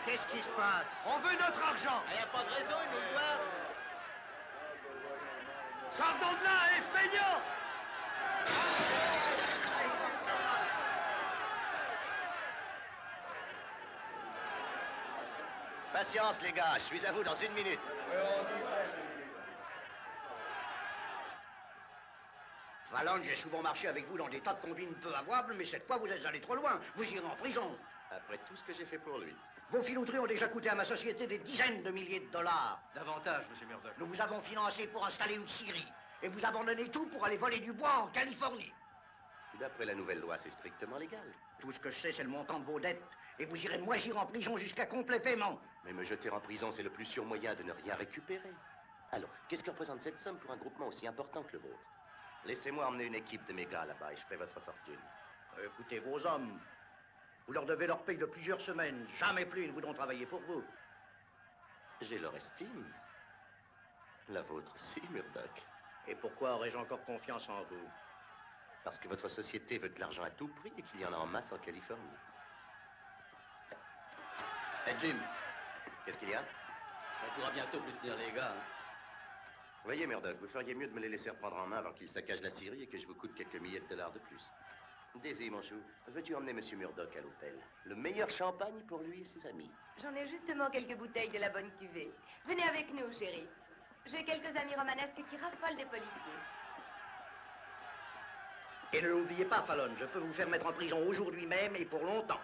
Qu'est-ce qui se passe? On veut notre argent. Il n'y a pas de raison, il nous le doit. Pardon de là, feignant! Patience, les gars, je suis à vous dans 1 minute. Fallon, j'ai souvent marché avec vous dans des tas de combines peu avouables, mais cette fois, vous êtes allé trop loin. Vous irez en prison. Après tout ce que j'ai fait pour lui. Vos filouteries ont déjà coûté à ma société des dizaines de milliers de dollars. Davantage, monsieur Murdoch. Nous vous avons financé pour installer une scierie. Et vous abandonnez tout pour aller voler du bois en Californie. D'après la nouvelle loi, c'est strictement légal. Tout ce que je sais, c'est le montant de vos dettes. Et vous irez moisir en prison jusqu'à complet paiement. Mais me jeter en prison, c'est le plus sûr moyen de ne rien récupérer. Alors, qu'est-ce que représente cette somme pour un groupement aussi important que le vôtre? Laissez-moi emmener une équipe de mes gars là-bas et je ferai votre fortune. Écoutez, vos hommes, vous leur devez leur paye de plusieurs semaines. Jamais plus ils ne voudront travailler pour vous. J'ai leur estime. La vôtre aussi, Murdoch. Et pourquoi aurais-je encore confiance en vous? Parce que votre société veut de l'argent à tout prix et qu'il y en a en masse en Californie. Hey, Jim, Qu'est-ce qu'il y a? on pourra bientôt plus tenir les gars. Voyez, Murdoch, vous feriez mieux de me les laisser reprendre en main avant qu'ils saccagent la Syrie et que je vous coûte quelques milliers de dollars de plus. Daisy, mon chou, veux-tu emmener M. Murdoch à l'hôtel? Le meilleur champagne pour lui et ses amis. J'en ai justement quelques bouteilles de la bonne cuvée. Venez avec nous, chérie. J'ai quelques amis romanesques qui raffolent des policiers. Et ne l'oubliez pas, Fallon, je peux vous faire mettre en prison aujourd'hui même et pour longtemps.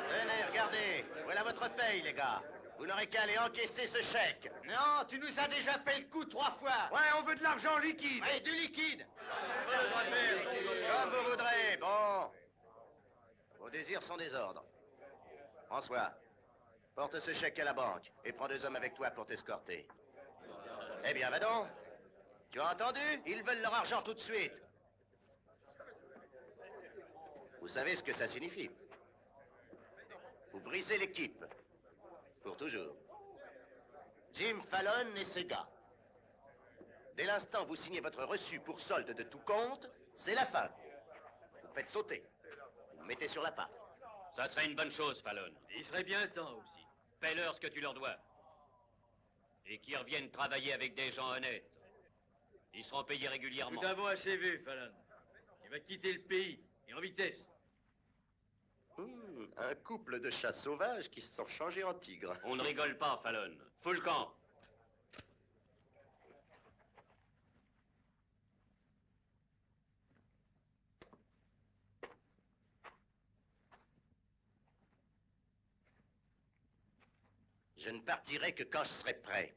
Venez, regardez. Voilà votre paye, les gars. Vous n'aurez qu'à aller encaisser ce chèque. Non, tu nous as déjà fait le coup 3 fois. Ouais, on veut de l'argent liquide. Et du liquide. Comme vous voudrez. Bon. Vos désirs sont des ordres. François, porte ce chèque à la banque et prends 2 hommes avec toi pour t'escorter. Eh bien, va donc. Tu as entendu? Ils veulent leur argent tout de suite. Vous savez ce que ça signifie? Vous brisez l'équipe. Pour toujours. Jim Fallon et ses gars. Dès l'instant où vous signez votre reçu pour solde de tout compte, c'est la fin. Vous faites sauter. Vous mettez sur la patte. Ça serait une bonne chose, Fallon. Il serait bien temps aussi. Fais-leur ce que tu leur dois. Et qu'ils reviennent travailler avec des gens honnêtes. Ils seront payés régulièrement. Nous avons assez vu, Fallon. Il va quitter le pays, et en vitesse. Un couple de chats sauvages qui se sont changés en tigres. On ne rigole pas, Fallon. Fous le camp. Je ne partirai que quand je serai prêt.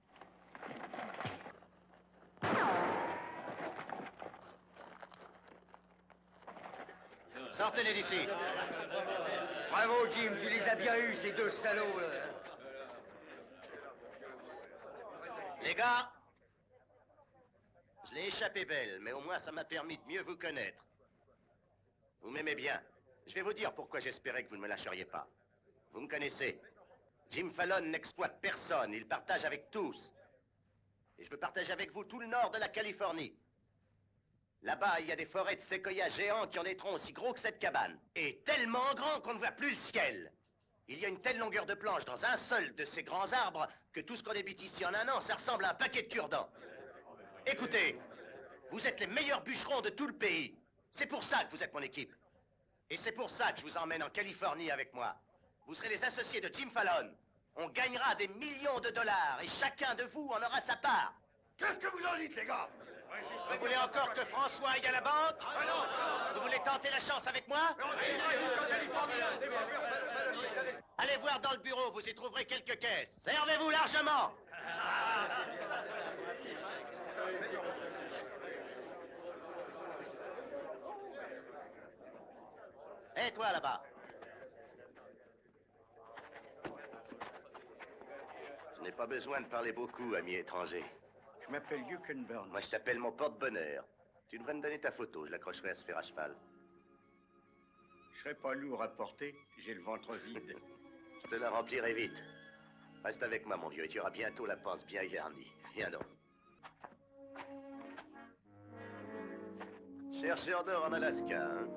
Sortez-les d'ici. Bravo, Jim, tu les as bien eus, ces 2 salauds, là. Les gars, je l'ai échappé belle, mais au moins ça m'a permis de mieux vous connaître. Vous m'aimez bien. Je vais vous dire pourquoi j'espérais que vous ne me lâcheriez pas. Vous me connaissez. Jim Fallon n'exploite personne, il partage avec tous. Et je veux partager avec vous tout le nord de la Californie. Là-bas, il y a des forêts de séquoias géants qui en des troncs aussi gros que cette cabane. Et tellement grands qu'on ne voit plus le ciel. Il y a une telle longueur de planche dans un seul de ces grands arbres que tout ce qu'on débite ici en un an, ça ressemble à un paquet de cure-dents. Écoutez, vous êtes les meilleurs bûcherons de tout le pays. C'est pour ça que vous êtes mon équipe. Et c'est pour ça que je vous emmène en Californie avec moi. Vous serez les associés de Jim Fallon. On gagnera des millions de dollars et chacun de vous en aura sa part. Qu'est-ce que vous en dites, les gars? Vous voulez encore que François aille à la banque? Vous voulez tenter la chance avec moi? Allez voir dans le bureau, vous y trouverez quelques caisses. Servez-vous largement. Hé, toi là-bas. Je n'ai pas besoin de parler beaucoup, ami étranger. Je m'appelle Yukon Burns. Moi, je t'appelle mon porte-bonheur. Tu devrais me donner ta photo, je l'accrocherai à ce fer à cheval. Je serai pas lourd à porter, j'ai le ventre vide. Je te la remplirai vite. Reste avec moi, mon vieux, et tu auras bientôt la panse bien garnie. Viens donc. Chercheur d'or en Alaska, hein?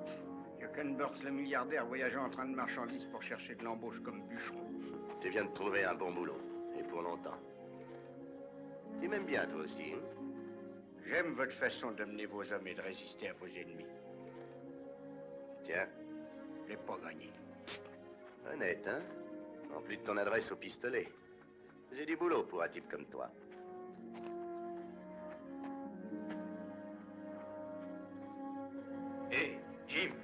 Yukon Burns, le milliardaire, voyageant en train de marchandises pour chercher de l'embauche comme bûcheron. Tu viens de trouver un bon boulot, et pour longtemps. Tu m'aimes bien, toi aussi, hein? J'aime votre façon de mener vos hommes et de résister à vos ennemis. Tiens. Je l'ai pas gagné. Honnête, hein? En plus de ton adresse au pistolet. J'ai du boulot pour un type comme toi. Hé, Jim.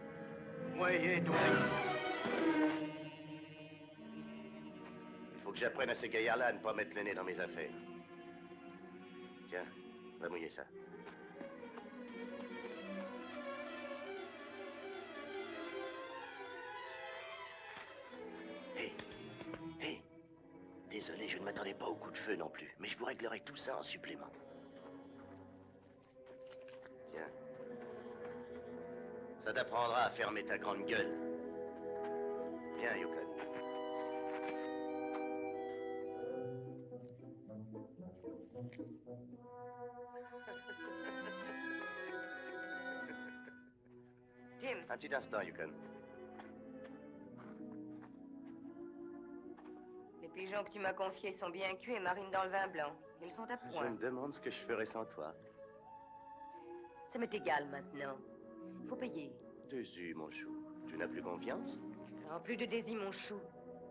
Moi et ton Il faut que j'apprenne à ces gaillards-là à ne pas mettre le nez dans mes affaires. Tiens, va mouiller ça. Hé, hé. Désolé, je ne m'attendais pas au coup de feu non plus, mais je vous réglerai tout ça en supplément. Tiens. Ça t'apprendra à fermer ta grande gueule. Viens, Yukon. Jim, Un petit instant, Yukon. les pigeons que tu m'as confiés sont bien cuits et marinent dans le vin blanc. Ils sont à Je point. me demande ce que je ferais sans toi. Ça m'est égal maintenant. Faut payer. Désu, mon chou. Tu n'as plus confiance? En plus de Daisy, mon chou.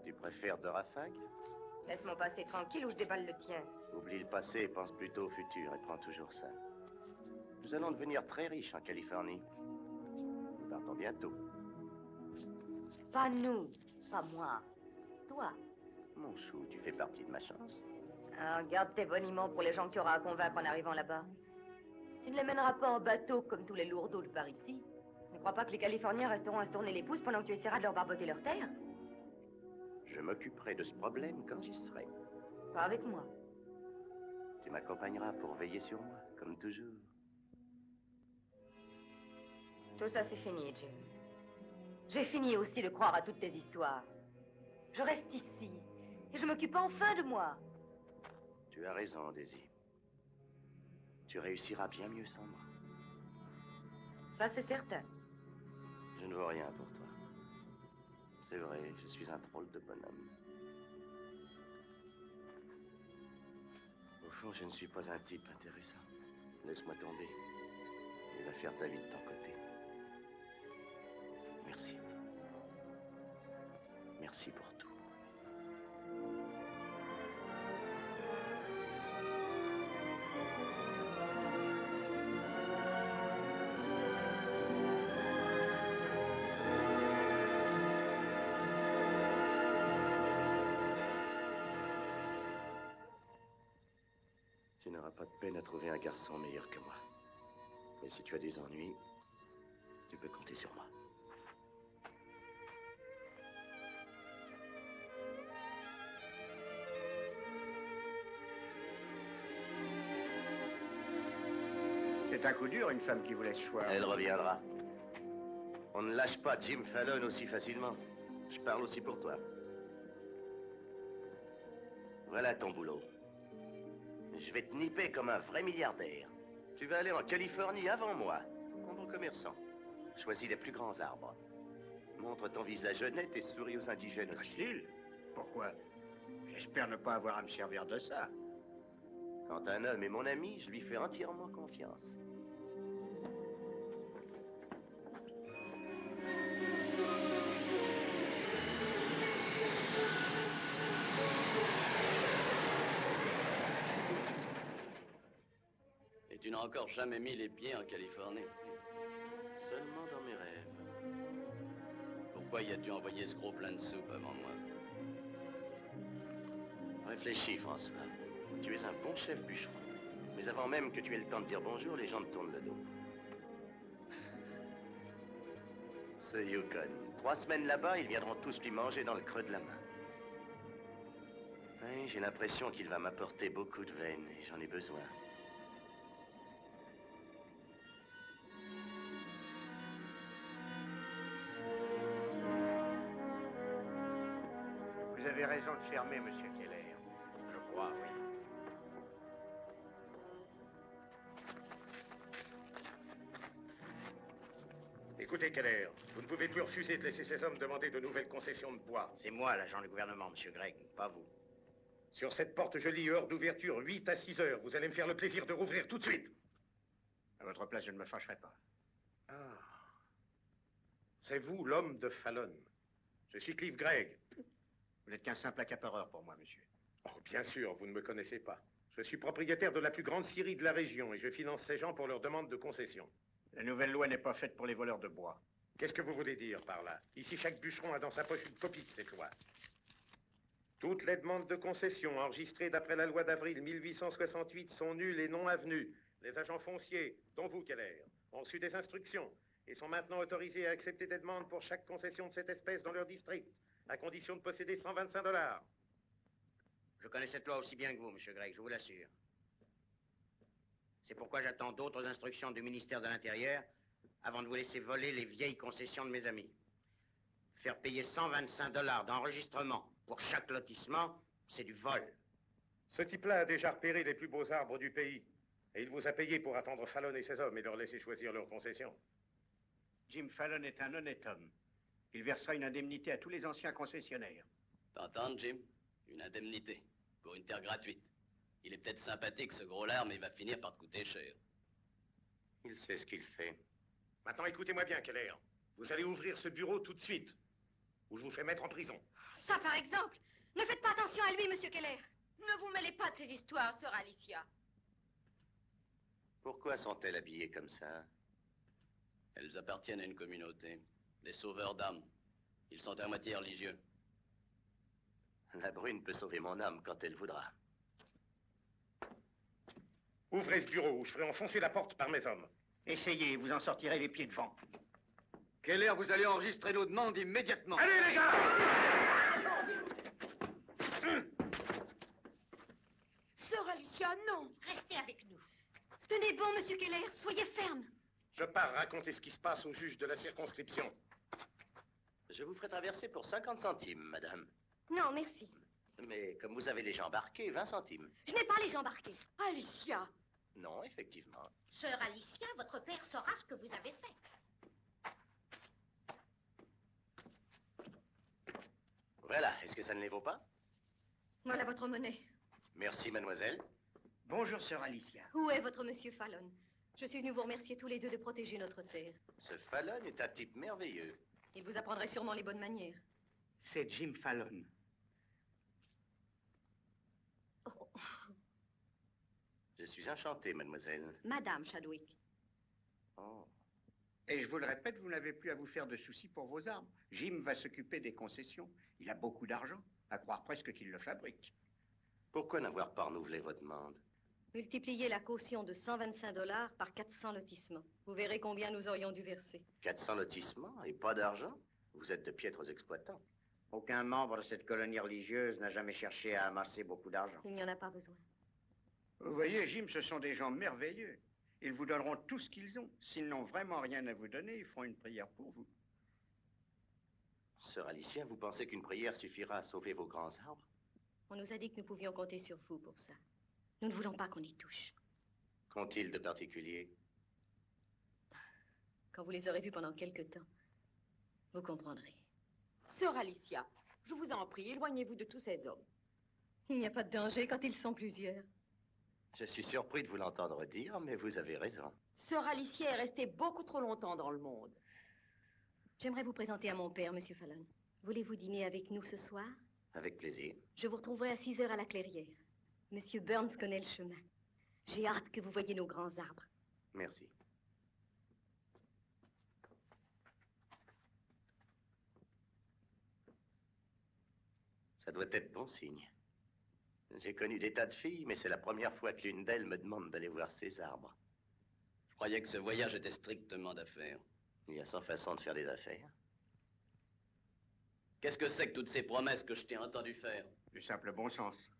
Tu préfères de rafag? Laisse mon passé tranquille ou je déballe le tien. Oublie le passé et pense plutôt au futur et prends toujours ça. Nous allons devenir très riches en Californie. Nous partons bientôt. Pas nous, pas moi. Toi. Mon chou, tu fais partie de ma chance. Alors, garde tes boniments pour les gens que tu auras à convaincre en arrivant là-bas. Tu ne les mèneras pas en bateau comme tous les lourdeaux de par ici. Ne crois pas que les Californiens resteront à se tourner les pouces pendant que tu essaieras de leur barboter leur terre. Je m'occuperai de ce problème quand j'y serai. Pas avec moi. Tu m'accompagneras pour veiller sur moi, comme toujours. Tout ça, c'est fini, Jim. J'ai fini aussi de croire à toutes tes histoires. Je reste ici, et je m'occupe enfin de moi. Tu as raison, Daisy. Tu réussiras bien mieux sans moi. Ça, c'est certain. Je ne veux rien pour toi. C'est vrai, je suis un drôle de bonhomme. Au fond, je ne suis pas un type intéressant. Laisse-moi tomber. Et va faire ta vie de ton côté. Merci. Merci pour tout. Tu n'auras pas de peine à trouver un garçon meilleur que moi. Mais si tu as des ennuis, tu peux compter sur moi. C'est un coup dur, une femme qui vous laisse choir. Elle reviendra. On ne lâche pas Jim Fallon aussi facilement. Je parle aussi pour toi. Voilà ton boulot. Je vais te nipper comme un vrai milliardaire. Tu vas aller en Californie avant moi, en bon commerçant. Choisis les plus grands arbres. Montre ton visage honnête et souris aux indigènes aussi. Facile. Pourquoi? J'espère ne pas avoir à me servir de ça. Quand un homme est mon ami, je lui fais entièrement confiance. Et tu n'as encore jamais mis les pieds en Californie. Seulement dans mes rêves. Pourquoi y as-tu envoyé ce gros plein de soupe avant moi? Réfléchis, François. Tu es un bon chef bûcheron. Mais avant même que tu aies le temps de dire bonjour, les gens te tournent le dos. Ce Yukon. 3 semaines là-bas, ils viendront tous lui manger dans le creux de la main. Oui, j'ai l'impression qu'il va m'apporter beaucoup de veine et j'en ai besoin. avez raison de fermer, monsieur Keller. Je crois, oui. Écoutez, Keller, vous ne pouvez plus refuser de laisser ces hommes demander de nouvelles concessions de bois. C'est moi, l'agent du gouvernement, monsieur Gregg, pas vous. Sur cette porte, je lis heure d'ouverture 8 à 6 heures. Vous allez me faire le plaisir de rouvrir tout de suite. À votre place, je ne me fâcherai pas. Ah. C'est vous, l'homme de Fallon. Je suis Cliff Gregg. Vous n'êtes qu'un simple accapareur pour moi, monsieur. Oh, bien sûr, vous ne me connaissez pas. Je suis propriétaire de la plus grande scierie de la région et je finance ces gens pour leur demande de concession. La nouvelle loi n'est pas faite pour les voleurs de bois. Qu'est-ce que vous voulez dire par là? Ici, chaque bûcheron a dans sa poche une copie de cette loi. Toutes les demandes de concession enregistrées d'après la loi d'avril 1868 sont nulles et non avenues. Les agents fonciers, dont vous, Keller, ont reçu des instructions et sont maintenant autorisés à accepter des demandes pour chaque concession de cette espèce dans leur district, à condition de posséder 125 $. Je connais cette loi aussi bien que vous, monsieur Gregg, je vous l'assure. C'est pourquoi j'attends d'autres instructions du ministère de l'Intérieur avant de vous laisser voler les vieilles concessions de mes amis. Faire payer 125 $ d'enregistrement pour chaque lotissement, c'est du vol. Ce type-là a déjà repéré les plus beaux arbres du pays. Et il vous a payé pour attendre Fallon et ses hommes et leur laisser choisir leurs concessions. Jim Fallon est un honnête homme. Il versera une indemnité à tous les anciens concessionnaires. T'entends, Jim? Une indemnité pour une terre gratuite. Il est peut-être sympathique, ce gros lard, mais il va finir par te coûter cher. Il sait ce qu'il fait. Maintenant, écoutez-moi bien, Keller. Vous allez ouvrir ce bureau tout de suite, ou je vous fais mettre en prison. Ça, par exemple. Ne faites pas attention à lui, monsieur Keller. Ne vous mêlez pas de ces histoires, sœur Alicia. Pourquoi sont-elles habillées comme ça? Elles appartiennent à une communauté, des sauveurs d'âmes. Ils sont à moitié religieux. La brune peut sauver mon âme quand elle voudra. Ouvrez ce bureau ou je ferai enfoncer la porte par mes hommes. Essayez, vous en sortirez les pieds devant. Keller, vous allez enregistrer nos demandes immédiatement. Allez, les gars! Sœur Alicia, non. Restez avec nous. Tenez bon, monsieur Keller, soyez ferme. Je pars raconter ce qui se passe au juge de la circonscription. Je vous ferai traverser pour 50 centimes, madame. Non, merci. Mais comme vous avez les gens embarqués, 20 centimes. Je n'ai pas les gens embarqués. Alicia. Non, effectivement. Sœur Alicia, votre père saura ce que vous avez fait. Voilà, est-ce que ça ne les vaut pas? Voilà votre monnaie. Merci, mademoiselle. Bonjour, sœur Alicia. Où est votre monsieur Fallon? Je suis venu vous remercier tous les deux de protéger notre terre. Ce Fallon est un type merveilleux. Il vous apprendrait sûrement les bonnes manières. C'est Jim Fallon. Oh. Je suis enchanté, mademoiselle. Madame Chadwick. Oh. Et je vous le répète, vous n'avez plus à vous faire de soucis pour vos arbres. Jim va s'occuper des concessions. Il a beaucoup d'argent, à croire presque qu'il le fabrique. Pourquoi n'avoir pas renouvelé votre demande? Multipliez la caution de 125 $ par 400 lotissements. Vous verrez combien nous aurions dû verser. 400 lotissements et pas d'argent? Vous êtes de piètres exploitants. Aucun membre de cette colonie religieuse n'a jamais cherché à amasser beaucoup d'argent. Il n'y en a pas besoin. Vous voyez, Jim, ce sont des gens merveilleux. Ils vous donneront tout ce qu'ils ont. S'ils n'ont vraiment rien à vous donner, ils feront une prière pour vous. Sœur Alicia, vous pensez qu'une prière suffira à sauver vos grands arbres? On nous a dit que nous pouvions compter sur vous pour ça. Nous ne voulons pas qu'on y touche. Qu'ont-ils de particulier? Quand vous les aurez vus pendant quelque temps, vous comprendrez. Sœur Alicia, je vous en prie, éloignez-vous de tous ces hommes. Il n'y a pas de danger quand ils sont plusieurs. Je suis surpris de vous l'entendre dire, mais vous avez raison. Sœur Alicia est restée beaucoup trop longtemps dans le monde. J'aimerais vous présenter à mon père, monsieur Fallon. Voulez-vous dîner avec nous ce soir? Avec plaisir. Je vous retrouverai à 6 heures à la clairière. Monsieur Burns connaît le chemin. J'ai hâte que vous voyiez nos grands arbres. Merci. Ça doit être bon signe. J'ai connu des tas de filles, mais c'est la première fois que l'une d'elles me demande d'aller voir ses arbres. Je croyais que ce voyage était strictement d'affaires. Il y a 100 façons de faire des affaires. Qu'est-ce que c'est que toutes ces promesses que je t'ai entendu faire? Du simple bon sens.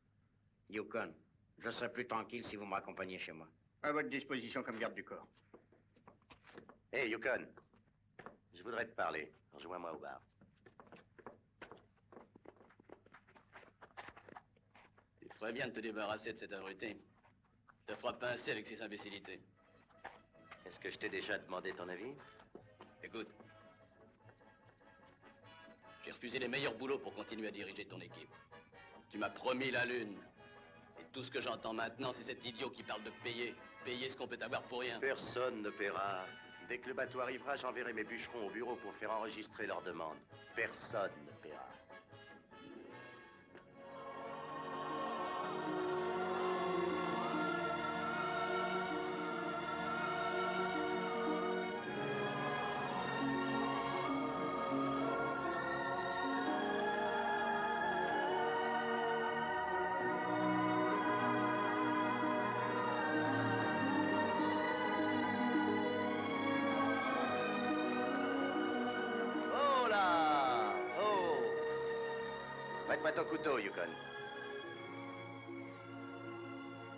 Yukon, je serai plus tranquille si vous me raccompagnez chez moi. À votre disposition comme garde du corps. Hé, Yukon, je voudrais te parler. Rejoins-moi au bar. ferais bien de te débarrasser de cet abruti. Te fera pincer avec ses imbécilités. Est-ce que je t'ai déjà demandé ton avis? Écoute. J'ai refusé les meilleurs boulots pour continuer à diriger ton équipe. Tu m'as promis la lune. Et tout ce que j'entends maintenant, c'est cet idiot qui parle de payer. Payer ce qu'on peut avoir pour rien. Personne ne paiera. Dès que le bateau arrivera, j'enverrai mes bûcherons au bureau pour faire enregistrer leurs demandes. Personne ne paiera. Prête-moi ton couteau, Yukon.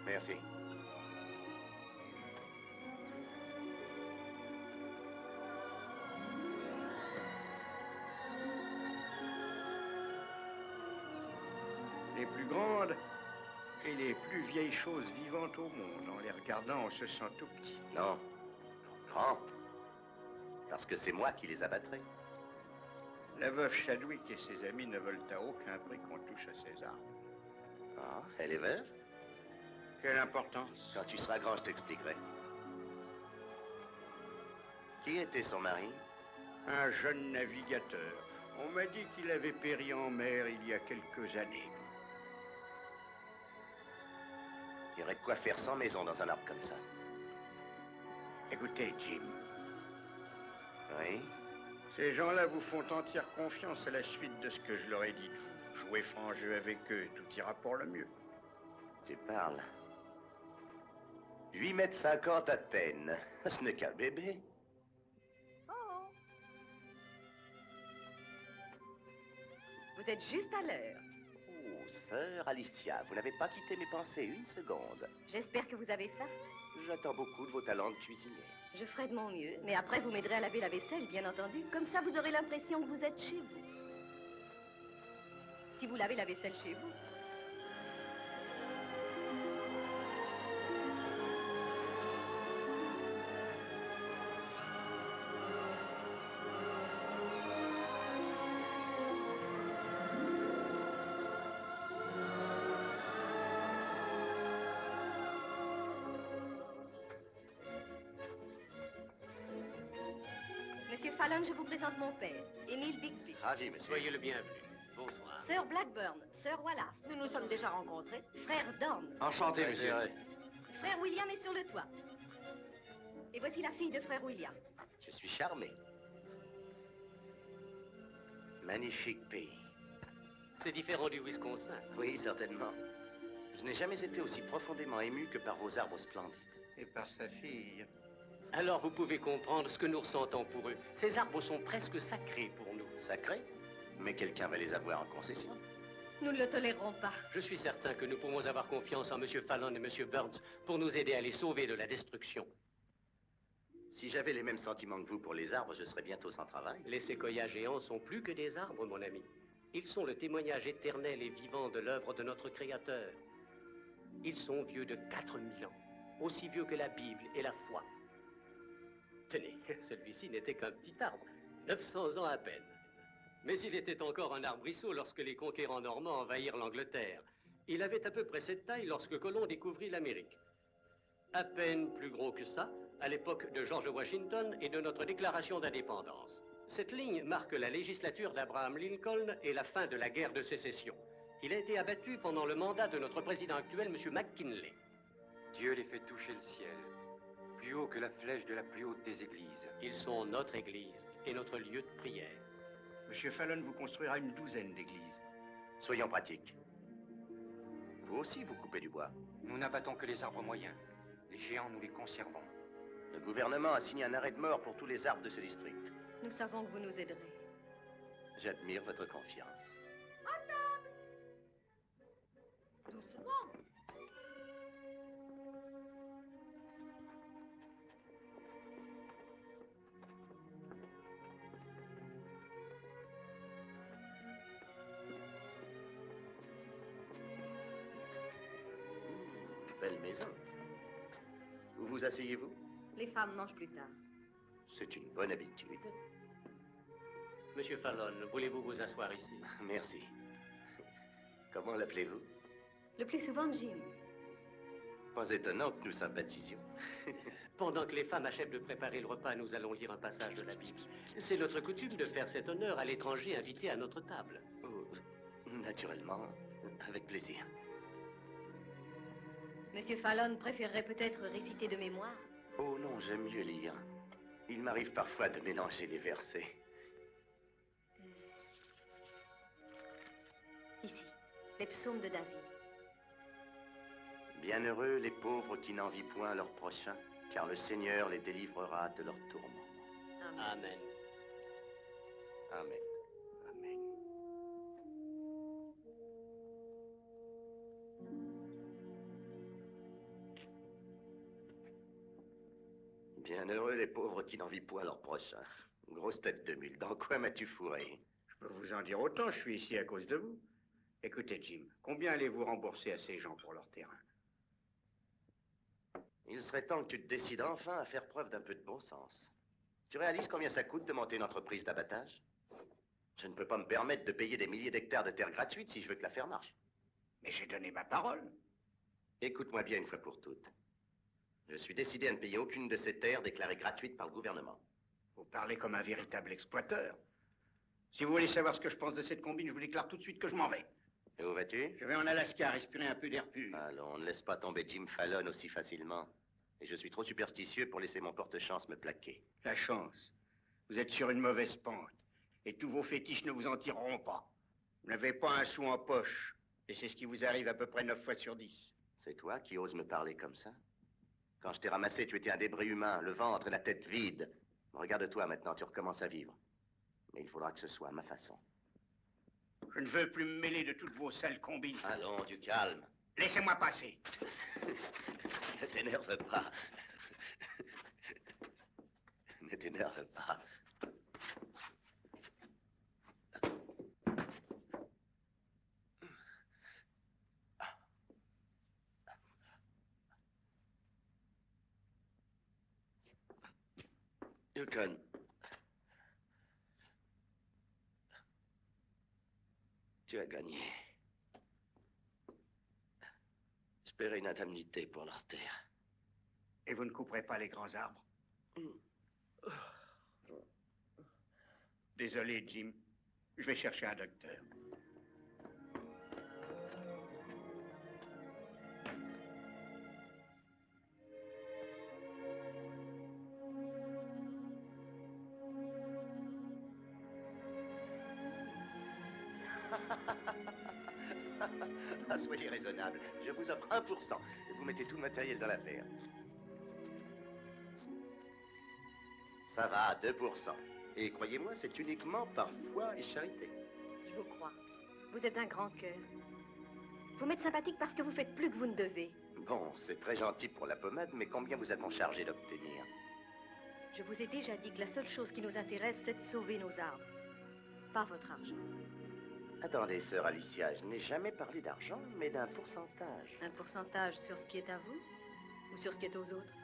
Merci. Les plus grandes et les plus vieilles choses vivantes au monde. En les regardant, on se sent tout petit. Non. Grand. Parce que c'est moi qui les abattrai. La veuve Chadwick et ses amis ne veulent à aucun prix qu'on touche à ces arbres. Ah, elle est veuve? Quelle importance? Quand tu seras grand, je t'expliquerai. Qui était son mari? Un jeune navigateur. On m'a dit qu'il avait péri en mer il y a quelques années. Il y aurait de quoi faire 100 maisons dans un arbre comme ça. Écoutez, Jim. Oui? Ces gens-là vous font entière confiance à la suite de ce que je leur ai dit de vous. Jouez franc jeu avec eux, tout ira pour le mieux. Tu parles. 8,50 m à peine. Ce n'est qu'un bébé. Oh. Vous êtes juste à l'heure. Oh, sœur Alicia, vous n'avez pas quitté mes pensées une seconde. J'espère que vous avez faim. J'attends beaucoup de vos talents de cuisinière. Je ferai de mon mieux, mais après vous m'aiderez à laver la vaisselle, bien entendu. Comme ça, vous aurez l'impression que vous êtes chez vous. Si vous lavez la vaisselle chez vous. Monsieur Fallon, je vous présente mon père, Émile Bixby. Ravi, monsieur. Soyez le bienvenu. Bonsoir. Sir Blackburn, Sir Wallace. Nous nous sommes déjà rencontrés. Frère Dorn. Enchanté, monsieur. Frère William est sur le toit. Et voici la fille de frère William. Je suis charmé. Magnifique pays. C'est différent du Wisconsin. Oui, certainement. Je n'ai jamais été aussi profondément ému que par vos arbres splendides. Et par sa fille. Alors vous pouvez comprendre ce que nous ressentons pour eux. Ces arbres sont presque sacrés pour nous. Sacrés? Mais quelqu'un va les avoir en concession. Nous ne le tolérerons pas. Je suis certain que nous pouvons avoir confiance en M. Fallon et M. Burns pour nous aider à les sauver de la destruction. Si j'avais les mêmes sentiments que vous pour les arbres, je serais bientôt sans travail. Les séquoias géants sont plus que des arbres, mon ami. Ils sont le témoignage éternel et vivant de l'œuvre de notre Créateur. Ils sont vieux de 4000 ans, aussi vieux que la Bible et la foi. Tenez, celui-ci n'était qu'un petit arbre, 900 ans à peine. Mais il était encore un arbrisseau lorsque les conquérants normands envahirent l'Angleterre. Il avait à peu près cette taille lorsque Colomb découvrit l'Amérique. À peine plus gros que ça, à l'époque de George Washington et de notre déclaration d'indépendance. Cette ligne marque la législature d'Abraham Lincoln et la fin de la guerre de sécession. Il a été abattu pendant le mandat de notre président actuel, M. McKinley. Dieu les fait toucher le ciel, plus haut que la flèche de la plus haute des églises. Ils sont notre église et notre lieu de prière. Monsieur Fallon vous construira une douzaine d'églises. Soyons pratiques. Vous aussi, vous coupez du bois. Nous n'abattons que les arbres moyens. Les géants, nous les conservons. Le gouvernement a signé un arrêt de mort pour tous les arbres de ce district. Nous savons que vous nous aiderez. J'admire votre confiance. Doucement. Belle maison. Où vous asseyez-vous? Les femmes mangent plus tard. C'est une bonne habitude. Monsieur Fallon, voulez-vous vous asseoir ici? Merci. Comment l'appelez-vous? Le plus souvent, Jim. Pas étonnant que nous sympathisions. Pendant que les femmes achèvent de préparer le repas, nous allons lire un passage de la Bible. C'est notre coutume de faire cet honneur à l'étranger invité à notre table. Oh, naturellement, avec plaisir. Monsieur Fallon préférerait peut-être réciter de mémoire. Oh non, j'aime mieux lire. Il m'arrive parfois de mélanger les versets. Ici, les psaumes de David. Bienheureux les pauvres qui n'envient point leur prochain, car le Seigneur les délivrera de leurs tourments. Amen. Amen. Amen. Bienheureux les pauvres qui n'envient point leur prochain. Grosse tête de mule, dans quoi m'as-tu fourré? Je peux vous en dire autant, je suis ici à cause de vous. Écoutez, Jim, combien allez-vous rembourser à ces gens pour leur terrain? Il serait temps que tu te décides enfin à faire preuve d'un peu de bon sens. Tu réalises combien ça coûte de monter une entreprise d'abattage? Je ne peux pas me permettre de payer des milliers d'hectares de terre gratuite si je veux que l'affaire marche. Mais j'ai donné ma parole. Écoute-moi bien une fois pour toutes. Je suis décidé à ne payer aucune de ces terres déclarées gratuites par le gouvernement. Vous parlez comme un véritable exploiteur. Si vous voulez savoir ce que je pense de cette combine, je vous déclare tout de suite que je m'en vais. Et où vas-tu? Je vais en Alaska respirer un peu d'air pur. Allons, ne laisse pas tomber Jim Fallon aussi facilement. Et je suis trop superstitieux pour laisser mon porte-chance me plaquer. La chance. Vous êtes sur une mauvaise pente. Et tous vos fétiches ne vous en tireront pas. Vous n'avez pas un sou en poche. Et c'est ce qui vous arrive à peu près 9 fois sur 10. C'est toi qui oses me parler comme ça? Quand je t'ai ramassé, tu étais un débris humain, le ventre et la tête vide. Regarde-toi maintenant, tu recommences à vivre. Mais il faudra que ce soit à ma façon. Je ne veux plus me mêler de toutes vos sales combines. Allons, du calme. Laissez-moi passer. Ne t'énerve pas. Ne t'énerve pas. Yukon. Tu as gagné. Je paierai une indemnité pour leur terre. Et vous ne couperez pas les grands arbres? Désolé, Jim. Je vais chercher un docteur. Ah, soyez raisonnable. Je vous offre 1%. Et vous mettez tout le matériel dans l'affaire. Ça va, 2%. Et croyez-moi, c'est uniquement par foi et charité. Je vous crois. Vous êtes un grand cœur. Vous m'êtes sympathique parce que vous faites plus que vous ne devez. Bon, c'est très gentil pour la pommade, mais combien vous a-t-on chargé d'obtenir? Je vous ai déjà dit que la seule chose qui nous intéresse, c'est de sauver nos arbres. Pas votre argent. Attendez, sœur Alicia, je n'ai jamais parlé d'argent, mais d'un pourcentage. Un pourcentage sur ce qui est à vous ou sur ce qui est aux autres?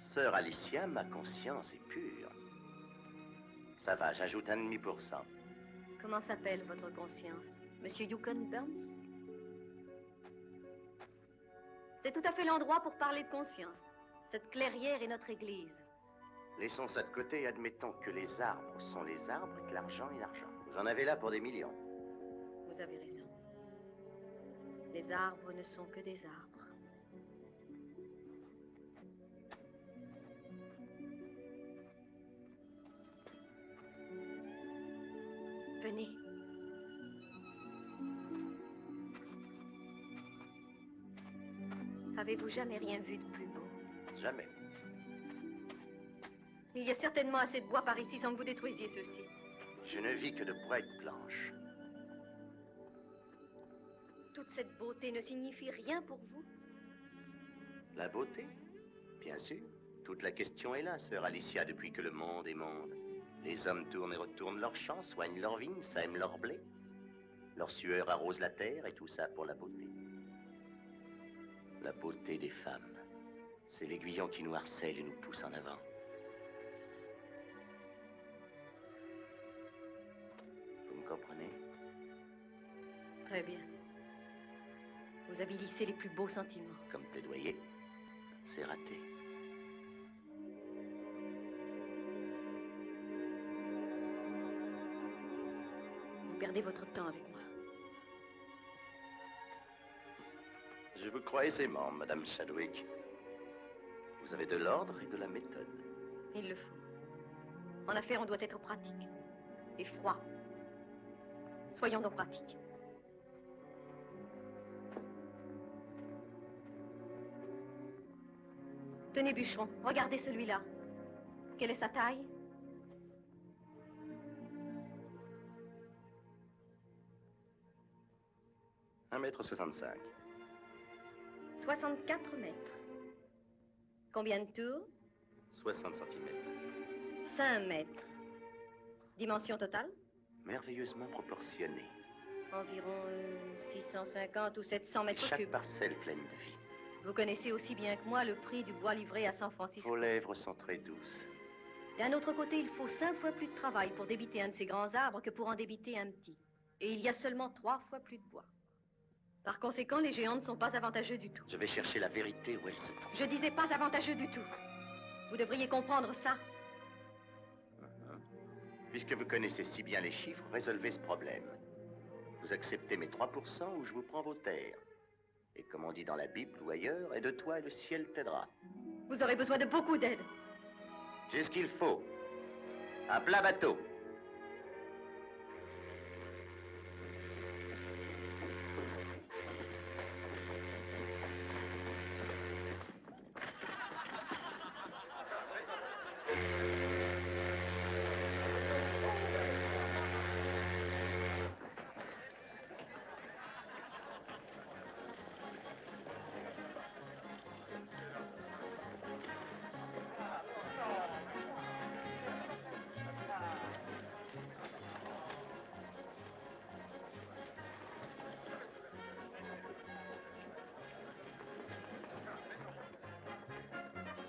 Sœur Alicia, ma conscience est pure. Ça va, j'ajoute 1,5%. Comment s'appelle votre conscience? Monsieur Yukon Burns? C'est tout à fait l'endroit pour parler de conscience. Cette clairière est notre église. Laissons ça de côté et admettons que les arbres sont les arbres et que l'argent est l'argent. Vous en avez là pour des millions. Vous avez raison. Les arbres ne sont que des arbres. Venez. Avez-vous jamais rien vu de plus beau? Jamais. Il y a certainement assez de bois par ici sans que vous détruisiez ceci. Je ne vis que de braides blanches. Toute cette beauté ne signifie rien pour vous? La beauté? Bien sûr. Toute la question est là, sœur Alicia, depuis que le monde est monde. Les hommes tournent et retournent leurs champs, soignent leurs vignes, sèment leur blé. Leur sueur arrose la terre et tout ça pour la beauté. La beauté des femmes. C'est l'aiguillon qui nous harcèle et nous pousse en avant. Vous me comprenez? Très bien. Vous avez lissé les plus beaux sentiments. Comme plaidoyer, c'est raté. Vous perdez votre temps avec moi. Je vous crois aisément, Madame Chadwick. Vous avez de l'ordre et de la méthode. Il le faut. En affaires, on doit être pratique. Et froid. Soyons donc pratiques. Tenez, bûcheron, regardez celui-là. Quelle est sa taille? Un mètre 65. 64 mètres. Combien de tours? 60 centimètres. 5 mètres. Dimension totale? Merveilleusement proportionné. Environ 650 ou 700 mètres Chaque cubes. parcelle pleine de vie. Vous connaissez aussi bien que moi le prix du bois livré à San Francisco. Vos lèvres sont très douces. D'un autre côté, il faut 5 fois plus de travail pour débiter un de ces grands arbres que pour en débiter un petit. Et il y a seulement 3 fois plus de bois. Par conséquent, les géants ne sont pas avantageux du tout. Je vais chercher la vérité où elle se trouve. Je disais pas avantageux du tout. Vous devriez comprendre ça. Puisque vous connaissez si bien les chiffres, résolvez ce problème. Vous acceptez mes 3% ou je vous prends vos terres. Et comme on dit dans la Bible ou ailleurs, aide toi et le ciel t'aidera. Vous aurez besoin de beaucoup d'aide. J'ai ce qu'il faut. Un plat bateau.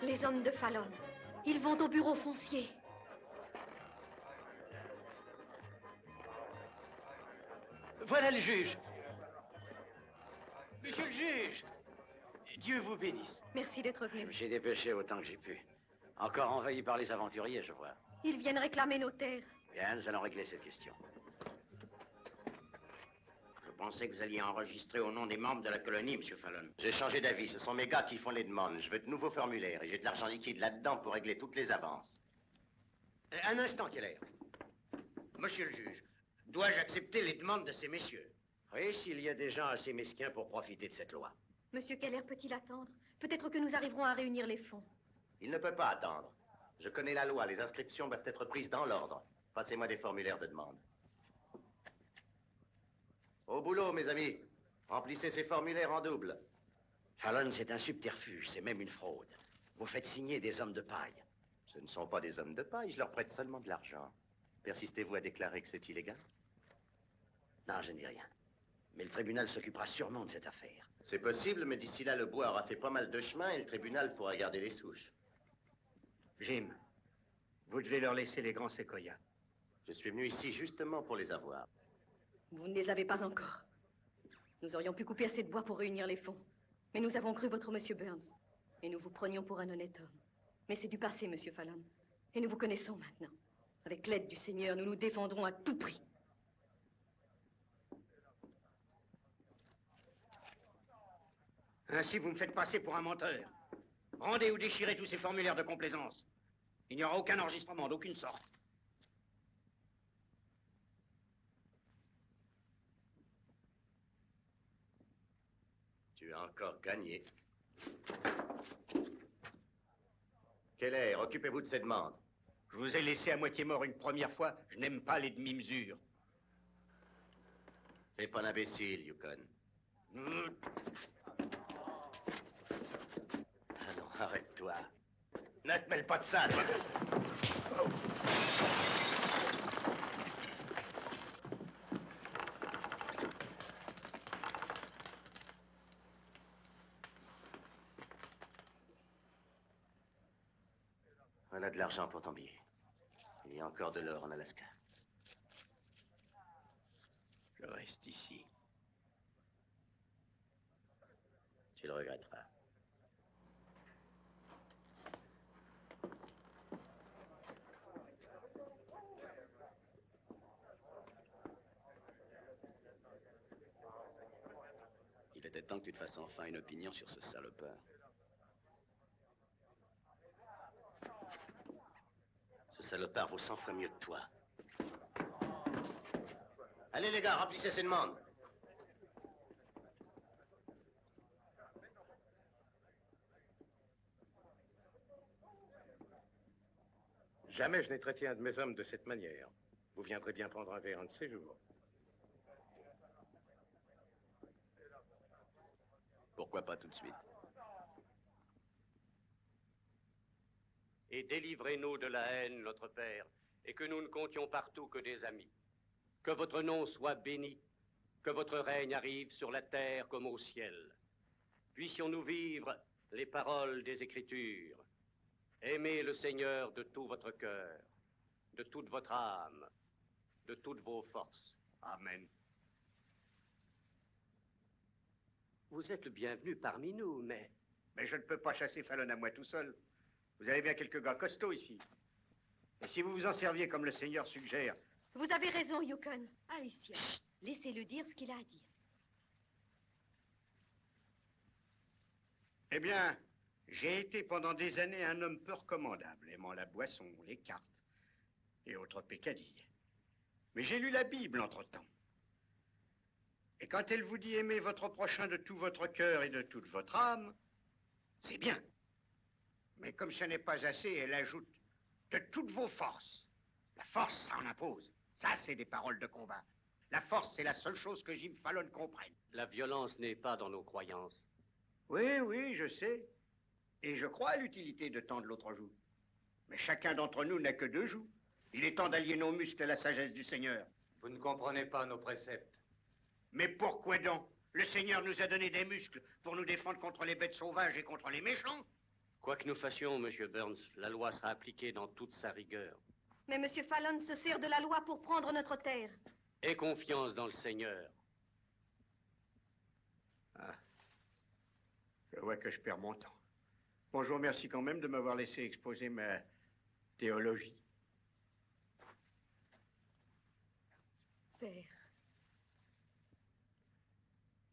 Les hommes de Fallon. Ils vont au bureau foncier. Voilà le juge. Monsieur le juge, Dieu vous bénisse. Merci d'être venu. J'ai dépêché autant que j'ai pu. Encore envahi par les aventuriers, je vois. Ils viennent réclamer nos terres. Bien, nous allons régler cette question. Je pensais que vous alliez enregistrer au nom des membres de la colonie, Monsieur Fallon. J'ai changé d'avis. Ce sont mes gars qui font les demandes. Je veux de nouveaux formulaires et j'ai de l'argent liquide là-dedans pour régler toutes les avances. Un instant, Keller. Monsieur le juge, dois-je accepter les demandes de ces messieurs? Oui, s'il y a des gens assez mesquins pour profiter de cette loi. Monsieur Keller peut-il attendre? Peut-être que nous arriverons à réunir les fonds. Il ne peut pas attendre. Je connais la loi. Les inscriptions doivent être prises dans l'ordre. Passez-moi des formulaires de demande. Au boulot, mes amis. Remplissez ces formulaires en double. Fallon, c'est un subterfuge, c'est même une fraude. Vous faites signer des hommes de paille. Ce ne sont pas des hommes de paille, je leur prête seulement de l'argent. Persistez-vous à déclarer que c'est illégal? Non, je ne dis rien. Mais le tribunal s'occupera sûrement de cette affaire. C'est possible, mais d'ici là, le bois aura fait pas mal de chemin et le tribunal pourra garder les souches. Jim, vous devez leur laisser les grands séquoias. Je suis venu ici justement pour les avoir. Vous ne les avez pas encore. Nous aurions pu couper assez de bois pour réunir les fonds. Mais nous avons cru votre monsieur Burns. Et nous vous prenions pour un honnête homme. Mais c'est du passé, monsieur Fallon. Et nous vous connaissons maintenant. Avec l'aide du Seigneur, nous nous défendrons à tout prix. Ainsi, vous me faites passer pour un menteur. Rendez ou déchirez tous ces formulaires de complaisance. Il n'y aura aucun enregistrement d'aucune sorte. Tu as encore gagné. Keller, occupez-vous de ces demandes. Je vous ai laissé à moitié mort une première fois. Je n'aime pas les demi-mesures. T'es pas l'imbécile, Yukon. Allons, arrête-toi. Ne te mêle pas de ça, toi. Voilà de l'argent pour ton billet. Il y a encore de l'or en Alaska. Je reste ici. Tu le regretteras. Il était temps que tu te fasses enfin une opinion sur ce salopard. Ce salopard vaut 100 fois mieux que toi. Allez les gars, remplissez ces demandes. Jamais je n'ai traité un de mes hommes de cette manière. Vous viendrez bien prendre un verre un de ces jours. Pourquoi pas tout de suite? Et délivrez-nous de la haine, notre Père, et que nous ne comptions partout que des amis. Que votre nom soit béni, que votre règne arrive sur la terre comme au ciel. Puissions-nous vivre les paroles des Écritures. Aimez le Seigneur de tout votre cœur, de toute votre âme, de toutes vos forces. Amen. Vous êtes le bienvenu parmi nous, mais... Mais je ne peux pas chasser Fallon à moi tout seul. Vous avez bien quelques gars costauds ici. Et si vous vous en serviez comme le Seigneur suggère... Vous avez raison, Yukon. Alicia, laissez-le dire ce qu'il a à dire. Eh bien, j'ai été pendant des années un homme peu recommandable, aimant la boisson, les cartes et autres peccadilles. Mais j'ai lu la Bible entre-temps. Et quand elle vous dit aimer votre prochain de tout votre cœur et de toute votre âme, c'est bien. Mais comme ce n'est pas assez, elle ajoute de toutes vos forces. La force, ça en impose. Ça, c'est des paroles de combat. La force, c'est la seule chose que Jim Fallon comprenne. La violence n'est pas dans nos croyances. Oui, oui, je sais. Et je crois à l'utilité de tendre l'autre joue. Mais chacun d'entre nous n'a que deux joues. Il est temps d'allier nos muscles à la sagesse du Seigneur. Vous ne comprenez pas nos préceptes. Mais pourquoi donc? Le Seigneur nous a donné des muscles pour nous défendre contre les bêtes sauvages et contre les méchants. Quoi que nous fassions, Monsieur Burns, la loi sera appliquée dans toute sa rigueur. Mais Monsieur Fallon se sert de la loi pour prendre notre terre. Aie confiance dans le Seigneur. Ah. Je vois que je perds mon temps. Bon, je vous remercie quand même de m'avoir laissé exposer ma théologie. Père.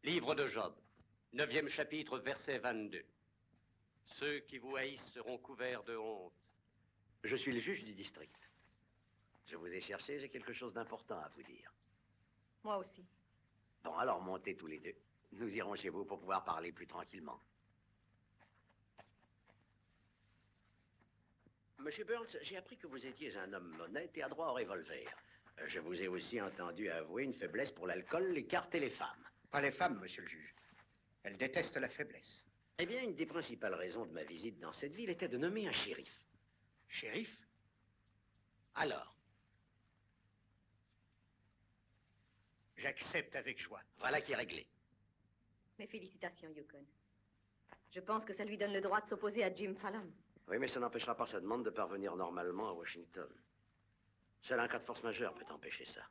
Livre de Job, 9e chapitre, verset 22. Ceux qui vous haïssent seront couverts de honte. Je suis le juge du district. Je vous ai cherché, j'ai quelque chose d'important à vous dire. Moi aussi. Bon, alors montez tous les deux. Nous irons chez vous pour pouvoir parler plus tranquillement. Monsieur Burns, j'ai appris que vous étiez un homme honnête et adroit au revolver. Je vous ai aussi entendu avouer une faiblesse pour l'alcool, les cartes et les femmes. Pas les femmes, monsieur le juge. Elles détestent la faiblesse. Eh bien, une des principales raisons de ma visite dans cette ville était de nommer un shérif. Shérif? Alors? J'accepte avec joie. Voilà qui est réglé. Mes félicitations, Yukon. Je pense que ça lui donne le droit de s'opposer à Jim Fallon. Oui, mais ça n'empêchera pas sa demande de parvenir normalement à Washington. Seul un cas de force majeure peut empêcher ça.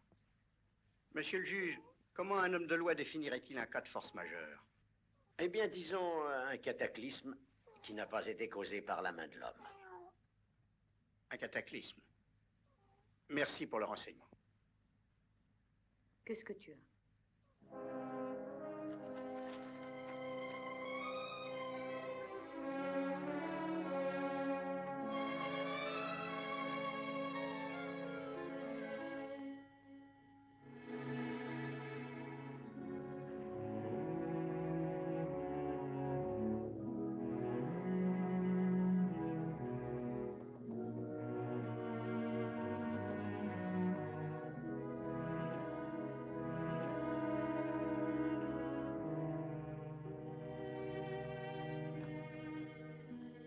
Monsieur le juge, comment un homme de loi définirait-il un cas de force majeure? Eh bien, disons un cataclysme qui n'a pas été causé par la main de l'homme. Un cataclysme. Merci pour le renseignement. Qu'est-ce que tu as?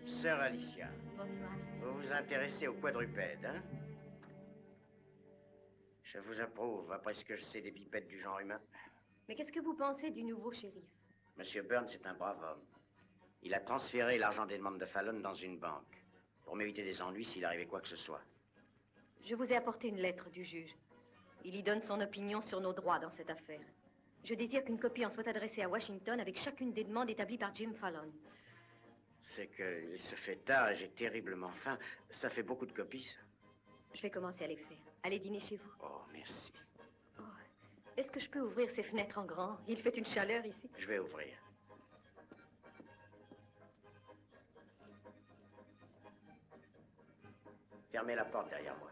Sœur Alicia, Bonsoir. vous vous intéressez aux quadrupèdes, hein? Je vous approuve, après ce que je sais des bipèdes du genre humain. Mais qu'est-ce que vous pensez du nouveau shérif? Monsieur Burns est un brave homme. Il a transféré l'argent des demandes de Fallon dans une banque. pour m'éviter des ennuis s'il arrivait quoi que ce soit. Je vous ai apporté une lettre du juge. Il y donne son opinion sur nos droits dans cette affaire. Je désire qu'une copie en soit adressée à Washington avec chacune des demandes établies par Jim Fallon. C'est qu'il se fait tard et j'ai terriblement faim. Ça fait beaucoup de copies, ça. Je vais commencer à les faire. Allez dîner chez vous. Oh, merci. Oh. Est-ce que je peux ouvrir ces fenêtres en grand? Il fait une chaleur ici. Je vais ouvrir. Fermez la porte derrière moi.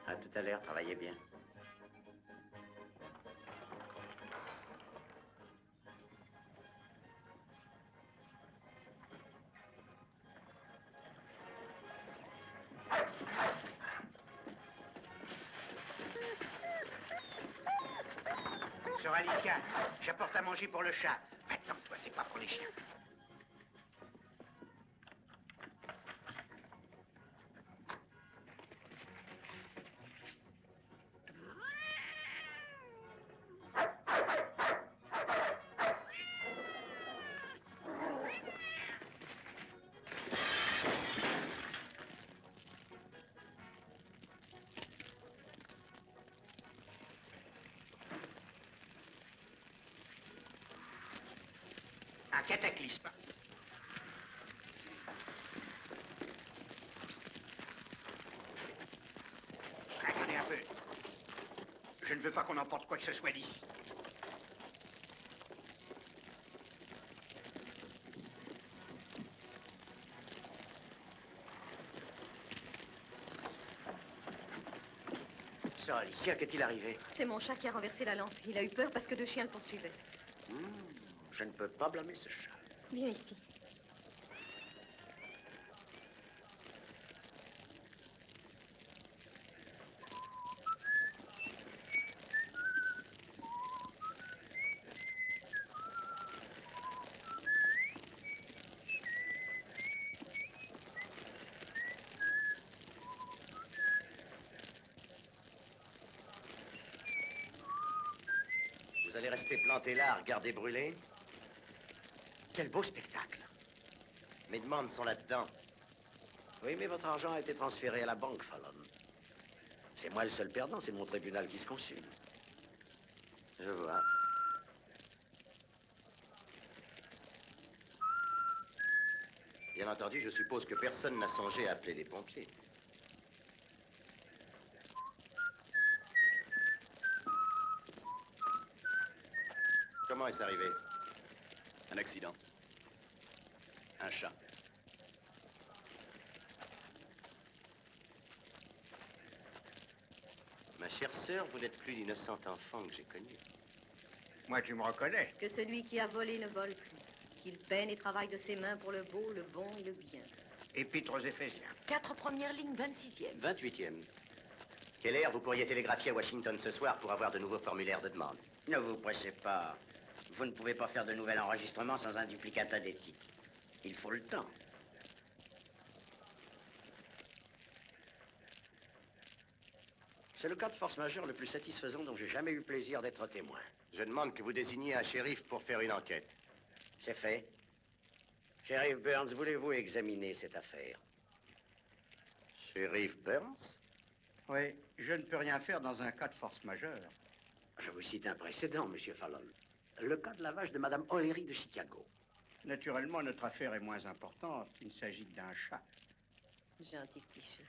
À tout à l'heure, travaillez bien. Sœur Alicia, j'apporte à manger pour le chat. Attends, toi, c'est pas pour les chiens. Un cataclysme. Attendez un peu. Je ne veux pas qu'on emporte quoi que ce soit d'ici. Sœur Alicia, qu'est-il arrivé? C'est mon chat qui a renversé la lampe. Il a eu peur parce que deux chiens le poursuivaient. Je ne peux pas blâmer ce chat. Viens ici. Vous allez rester planté là à regarder brûler? Quel beau spectacle. Mes demandes sont là-dedans. Oui, mais votre argent a été transféré à la banque, Fallon. C'est moi le seul perdant, c'est mon tribunal qui se consume. Je vois. Bien entendu, je suppose que personne n'a songé à appeler les pompiers. Comment est-ce arrivé? Un accident. Un chat. Ma chère sœur, vous n'êtes plus l'innocent enfant que j'ai connu. Moi, tu me reconnais. Que celui qui a volé ne vole plus. Qu'il peine et travaille de ses mains pour le beau, le bon et le bien. Épître aux Éphésiens. 4 premières lignes, 26e. 28e. Quelle heure vous pourriez télégraphier à Washington ce soir pour avoir de nouveaux formulaires de demande? Ne vous pressez pas. Vous ne pouvez pas faire de nouvel enregistrement sans un duplicata d'éthique. Il faut le temps. C'est le cas de force majeure le plus satisfaisant dont j'ai jamais eu le plaisir d'être témoin. Je demande que vous désigniez un shérif pour faire une enquête. C'est fait. Sheriff Burns, voulez-vous examiner cette affaire? Sheriff Burns? Oui, je ne peux rien faire dans un cas de force majeure. Je vous cite un précédent, Monsieur Fallon. Le cas de lavage de Madame O'Leary de Chicago. Naturellement, notre affaire est moins importante. Il s'agit d'un chat. Gentil petit chat.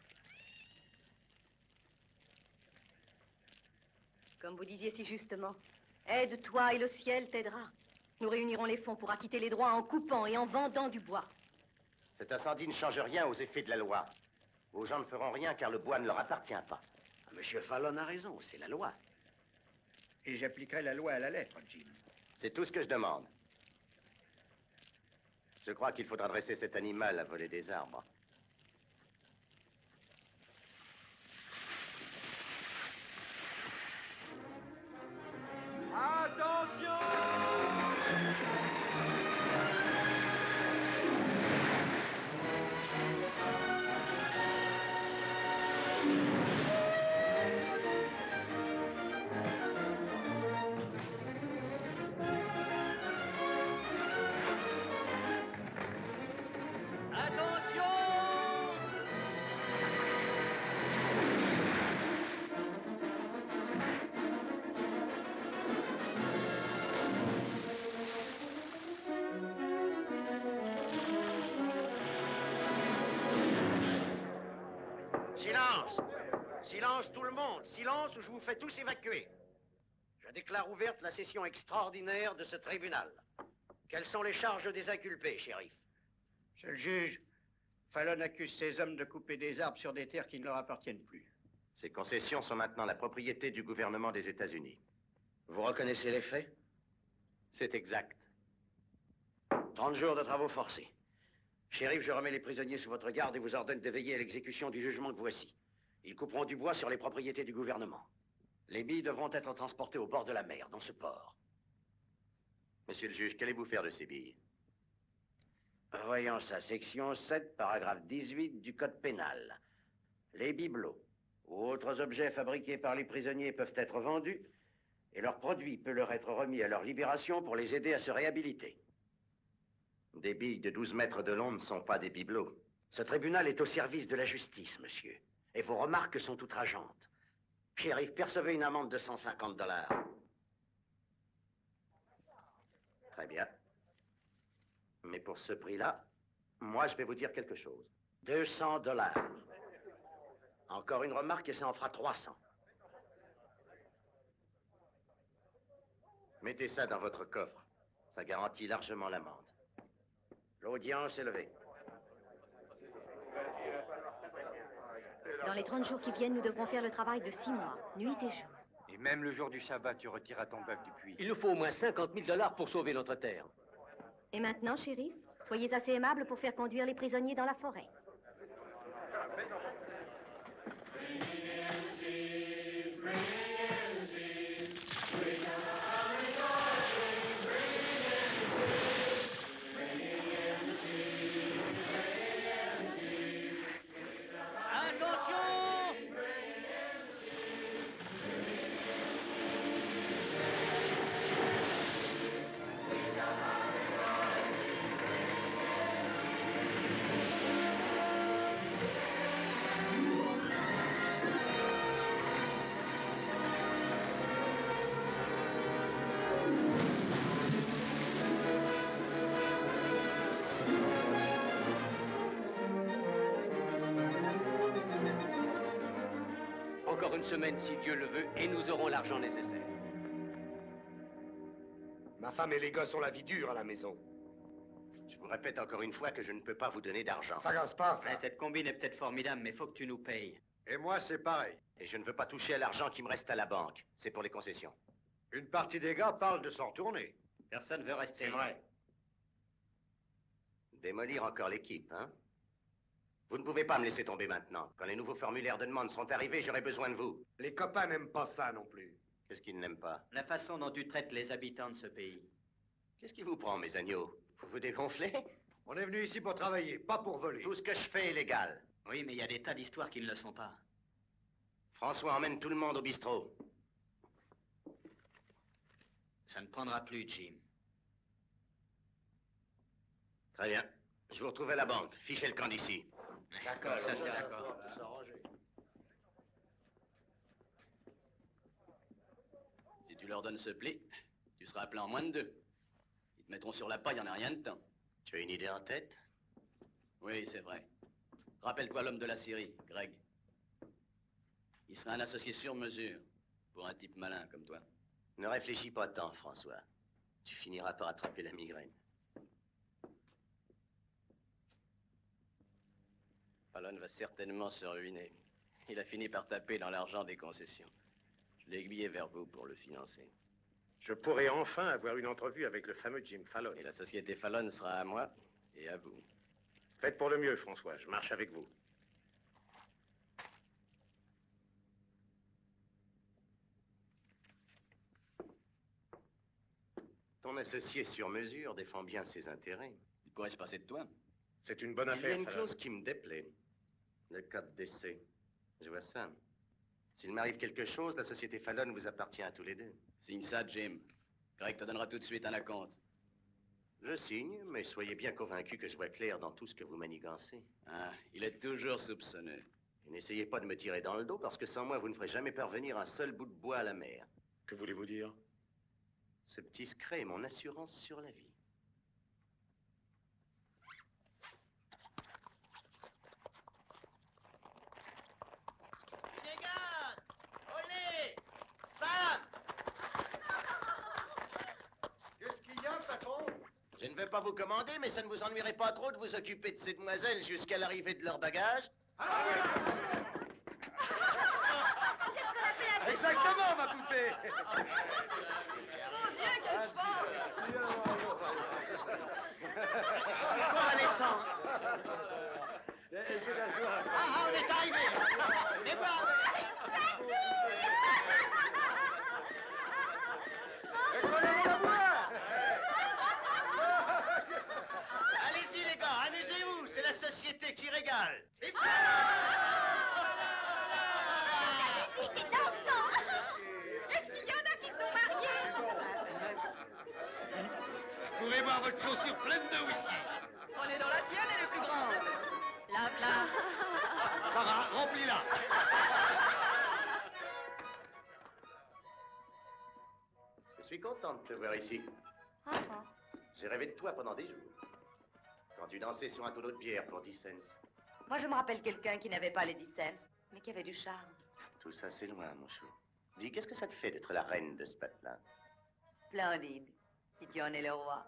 Comme vous disiez si justement, aide-toi et le ciel t'aidera. Nous réunirons les fonds pour acquitter les droits en coupant et en vendant du bois. Cet incendie ne change rien aux effets de la loi. Vos gens ne feront rien car le bois ne leur appartient pas. Monsieur Fallon a raison, c'est la loi. Et j'appliquerai la loi à la lettre, Jim. C'est tout ce que je demande. Je crois qu'il faudra dresser cet animal à voler des arbres. Silence! Silence tout le monde! Silence ou je vous fais tous évacuer. Je déclare ouverte la session extraordinaire de ce tribunal. Quelles sont les charges des inculpés, shérif? Monsieur le juge, Fallon accuse ces hommes de couper des arbres sur des terres qui ne leur appartiennent plus. Ces concessions sont maintenant la propriété du gouvernement des États-Unis. Vous reconnaissez les faits? C'est exact. 30 jours de travaux forcés. Shérif, je remets les prisonniers sous votre garde et vous ordonne de veiller à l'exécution du jugement que voici. Ils couperont du bois sur les propriétés du gouvernement. Les billes devront être transportées au bord de la mer, dans ce port. Monsieur le juge, qu'allez-vous faire de ces billes? Voyons ça, section 7, paragraphe 18 du Code pénal. Les bibelots ou autres objets fabriqués par les prisonniers peuvent être vendus et leur produit peut leur être remis à leur libération pour les aider à se réhabiliter. Des billes de 12 mètres de long ne sont pas des bibelots. Ce tribunal est au service de la justice, monsieur. Et vos remarques sont outrageantes. Shérif, percevez une amende de 150 $. Très bien. Mais pour ce prix-là, moi, je vais vous dire quelque chose. 200 $. Encore une remarque et ça en fera 300. Mettez ça dans votre coffre. Ça garantit largement l'amende. L'audience est levée. Dans les 30 jours qui viennent, nous devrons faire le travail de 6 mois, nuit et jour. Et même le jour du sabbat, tu retireras ton bœuf du puits. Il nous faut au moins 50 000 $ pour sauver notre terre. Et maintenant, shérif, soyez assez aimable pour faire conduire les prisonniers dans la forêt. Encore une semaine, si Dieu le veut, et nous aurons l'argent nécessaire. Ma femme et les gosses ont la vie dure à la maison. Je vous répète encore une fois que je ne peux pas vous donner d'argent. Ça gasse pas, ça. Cette combine est peut-être formidable, mais faut que tu nous payes. Et moi, c'est pareil. Et je ne veux pas toucher à l'argent qui me reste à la banque. C'est pour les concessions. Une partie des gars parle de s'en retourner. Personne veut rester. C'est vrai. Démolir encore l'équipe, hein? Vous ne pouvez pas me laisser tomber maintenant. Quand les nouveaux formulaires de demande seront arrivés, j'aurai besoin de vous. Les copains n'aiment pas ça non plus. Qu'est-ce qu'ils n'aiment pas? La façon dont tu traites les habitants de ce pays. Qu'est-ce qui vous prend, mes agneaux? Vous vous dégonflez? On est venu ici pour travailler, pas pour voler. Tout ce que je fais est légal. Oui, mais il y a des tas d'histoires qui ne le sont pas. François emmène tout le monde au bistrot. Ça ne prendra plus, Jim. Très bien. Je vous retrouve à la banque. Fichez le camp d'ici. D'accord, ça, c'est d'accord. Si tu leur donnes ce pli, tu seras appelé en moins de 2. Ils te mettront sur la paille en un rien de temps. Tu as une idée en tête? Oui, c'est vrai. Rappelle-toi l'homme de la Syrie, Greg. Il sera un associé sur mesure pour un type malin comme toi. Ne réfléchis pas tant, François. Tu finiras par attraper la migraine. Fallon va certainement se ruiner. Il a fini par taper dans l'argent des concessions. Je l'ai aiguillé vers vous pour le financer. Je pourrai enfin avoir une entrevue avec le fameux Jim Fallon. Et la société Fallon sera à moi et à vous. Faites pour le mieux, François. Je marche avec vous. Ton associé sur mesure défend bien ses intérêts. Il pourrait se passer de toi. C'est une bonne Il y a affaire, une Fallon. clause qui me déplaît. Le cas de décès. Je vois ça. S'il m'arrive quelque chose, la société Fallon vous appartient à tous les deux. Signe ça, Jim. Greg te donnera tout de suite un acompte. Je signe, mais soyez bien convaincu que je vois clair dans tout ce que vous manigancez. Ah, il est toujours soupçonneux. Et n'essayez pas de me tirer dans le dos, parce que sans moi, vous ne ferez jamais parvenir un seul bout de bois à la mer. Que voulez-vous dire? Ce petit secret est mon assurance sur la vie. pas vous commander, mais ça ne vous ennuierait pas trop de vous occuper de ces demoiselles jusqu'à l'arrivée de leur bagage? Exactement, ma poupée. Mon Dieu, quelle force! Convalescent. Ah, on est arrivé! Départ! Allez-y, les gars, amusez-vous, c'est la société qui régale. Qui danse? Est-ce qu'il y en a qui sont mariés? Je pourrais boire votre chaussure pleine de whisky. On est dans la sienne, elle est plus grande. Là. Ça va, remplis-la. Je suis content de te voir ici. J'ai rêvé de toi pendant des jours. Quand tu dansais sur un tonneau de bière pour 10 cents. Moi, je me rappelle quelqu'un qui n'avait pas les 10 cents, mais qui avait du charme. Tout ça, c'est loin, mon chou. Dis, qu'est-ce que ça te fait d'être la reine de ce peuple-là? Splendide, si tu en es le roi.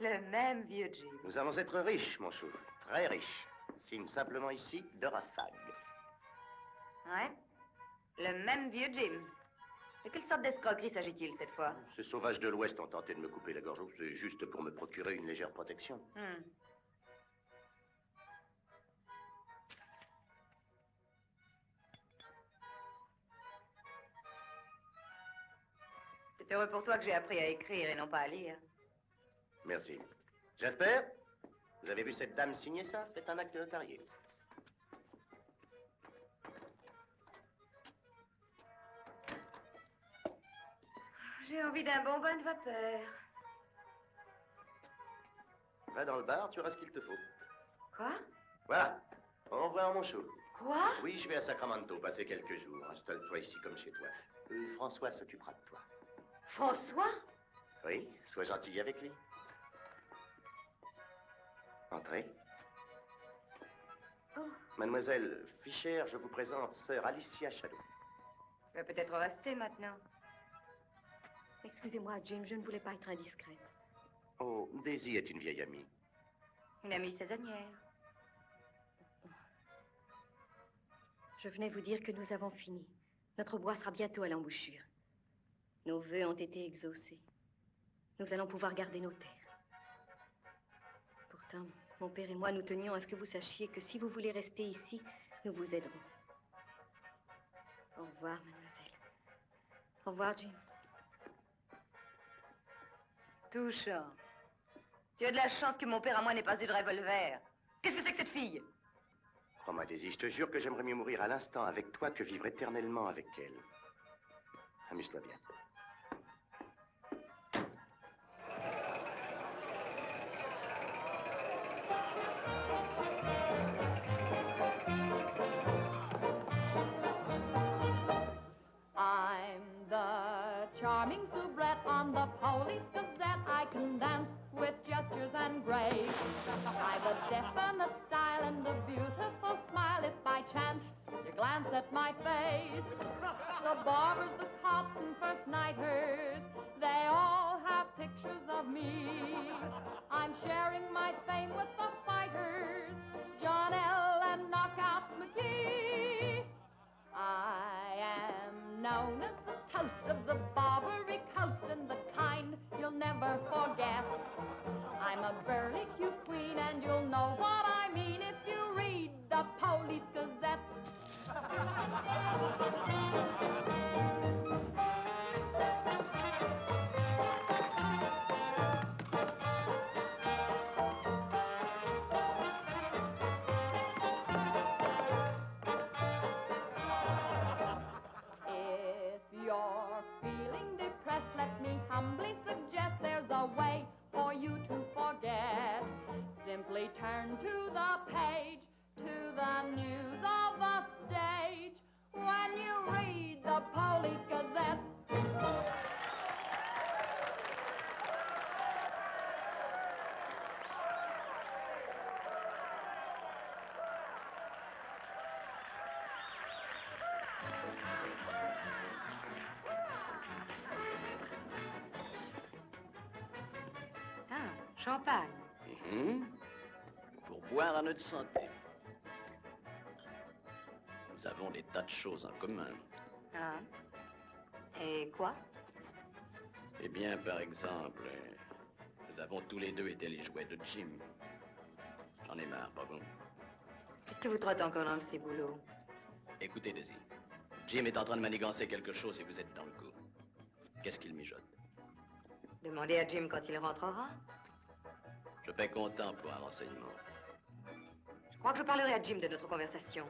Le même vieux Jim. Nous allons être riches, mon chou. Très riches. Signe simplement ici de Rafag. Ouais, le même vieux Jim. De quelle sorte d'escroquerie s'agit-il cette fois? Ces sauvages de l'Ouest ont tenté de me couper la gorge. C'est juste pour me procurer une légère protection. C'est heureux pour toi que j'ai appris à écrire et non pas à lire. Merci. J'espère. Vous avez vu cette dame signer ça? Faites un acte notarié. J'ai envie d'un bon bain de vapeur. Va dans le bar, tu auras ce qu'il te faut. Quoi? Voilà. Au revoir, mon chou. Quoi? Oui, je vais à Sacramento passer quelques jours. Installe-toi ici comme chez toi. François s'occupera de toi. François? Oui, sois gentil avec lui. Entrez. Oh. Mademoiselle Fischer, je vous présente sœur Alicia Shadow. Tu vas peut-être rester maintenant. Excusez-moi, Jim, je ne voulais pas être indiscrète. Oh, Daisy est une vieille amie. Une amie saisonnière. Je venais vous dire que nous avons fini. Notre bois sera bientôt à l'embouchure. Nos vœux ont été exaucés. Nous allons pouvoir garder nos terres. Pourtant, mon père et moi, nous tenions à ce que vous sachiez que si vous voulez rester ici, nous vous aiderons. Au revoir, mademoiselle. Au revoir, Jim. Touchant. Tu as de la chance que mon père à moi n'ait pas eu de revolver. Qu'est-ce que c'est que cette fille? Crois-moi, Daisy, je te jure que j'aimerais mieux mourir à l'instant avec toi que vivre éternellement avec elle. Amuse-toi bien. I'm the charming soubrette on the Police Gazette. I can dance with gestures and grace. I've a definite style and a beautiful smile. If by chance you glance at my face, the barbers, the cops, and first nighters, they all have pictures of me. I'm sharing my fame with the fighters, John L. and Knockout McGee. I am known as the toast of the Barbary Coast and the kind you'll never forget. I'm a burly cute queen and you'll know what I mean if you read the Police Gazette. If you're feeling depressed, let me humbly suggest there's a way for you to forget. Champagne. Pour boire à notre santé. Nous avons des tas de choses en commun. Ah. Et quoi? Eh bien, par exemple, nous avons tous les deux été les jouets de Jim. J'en ai marre, pas bon? Qu'est-ce que vous trottez encore dans le ciboulot? Écoutez, Daisy. Jim est en train de manigancer quelque chose et vous êtes dans le coup. Qu'est-ce qu'il mijote? Demandez à Jim quand il rentrera. Je paie comptant pour un renseignement. Je crois que je parlerai à Jim de notre conversation.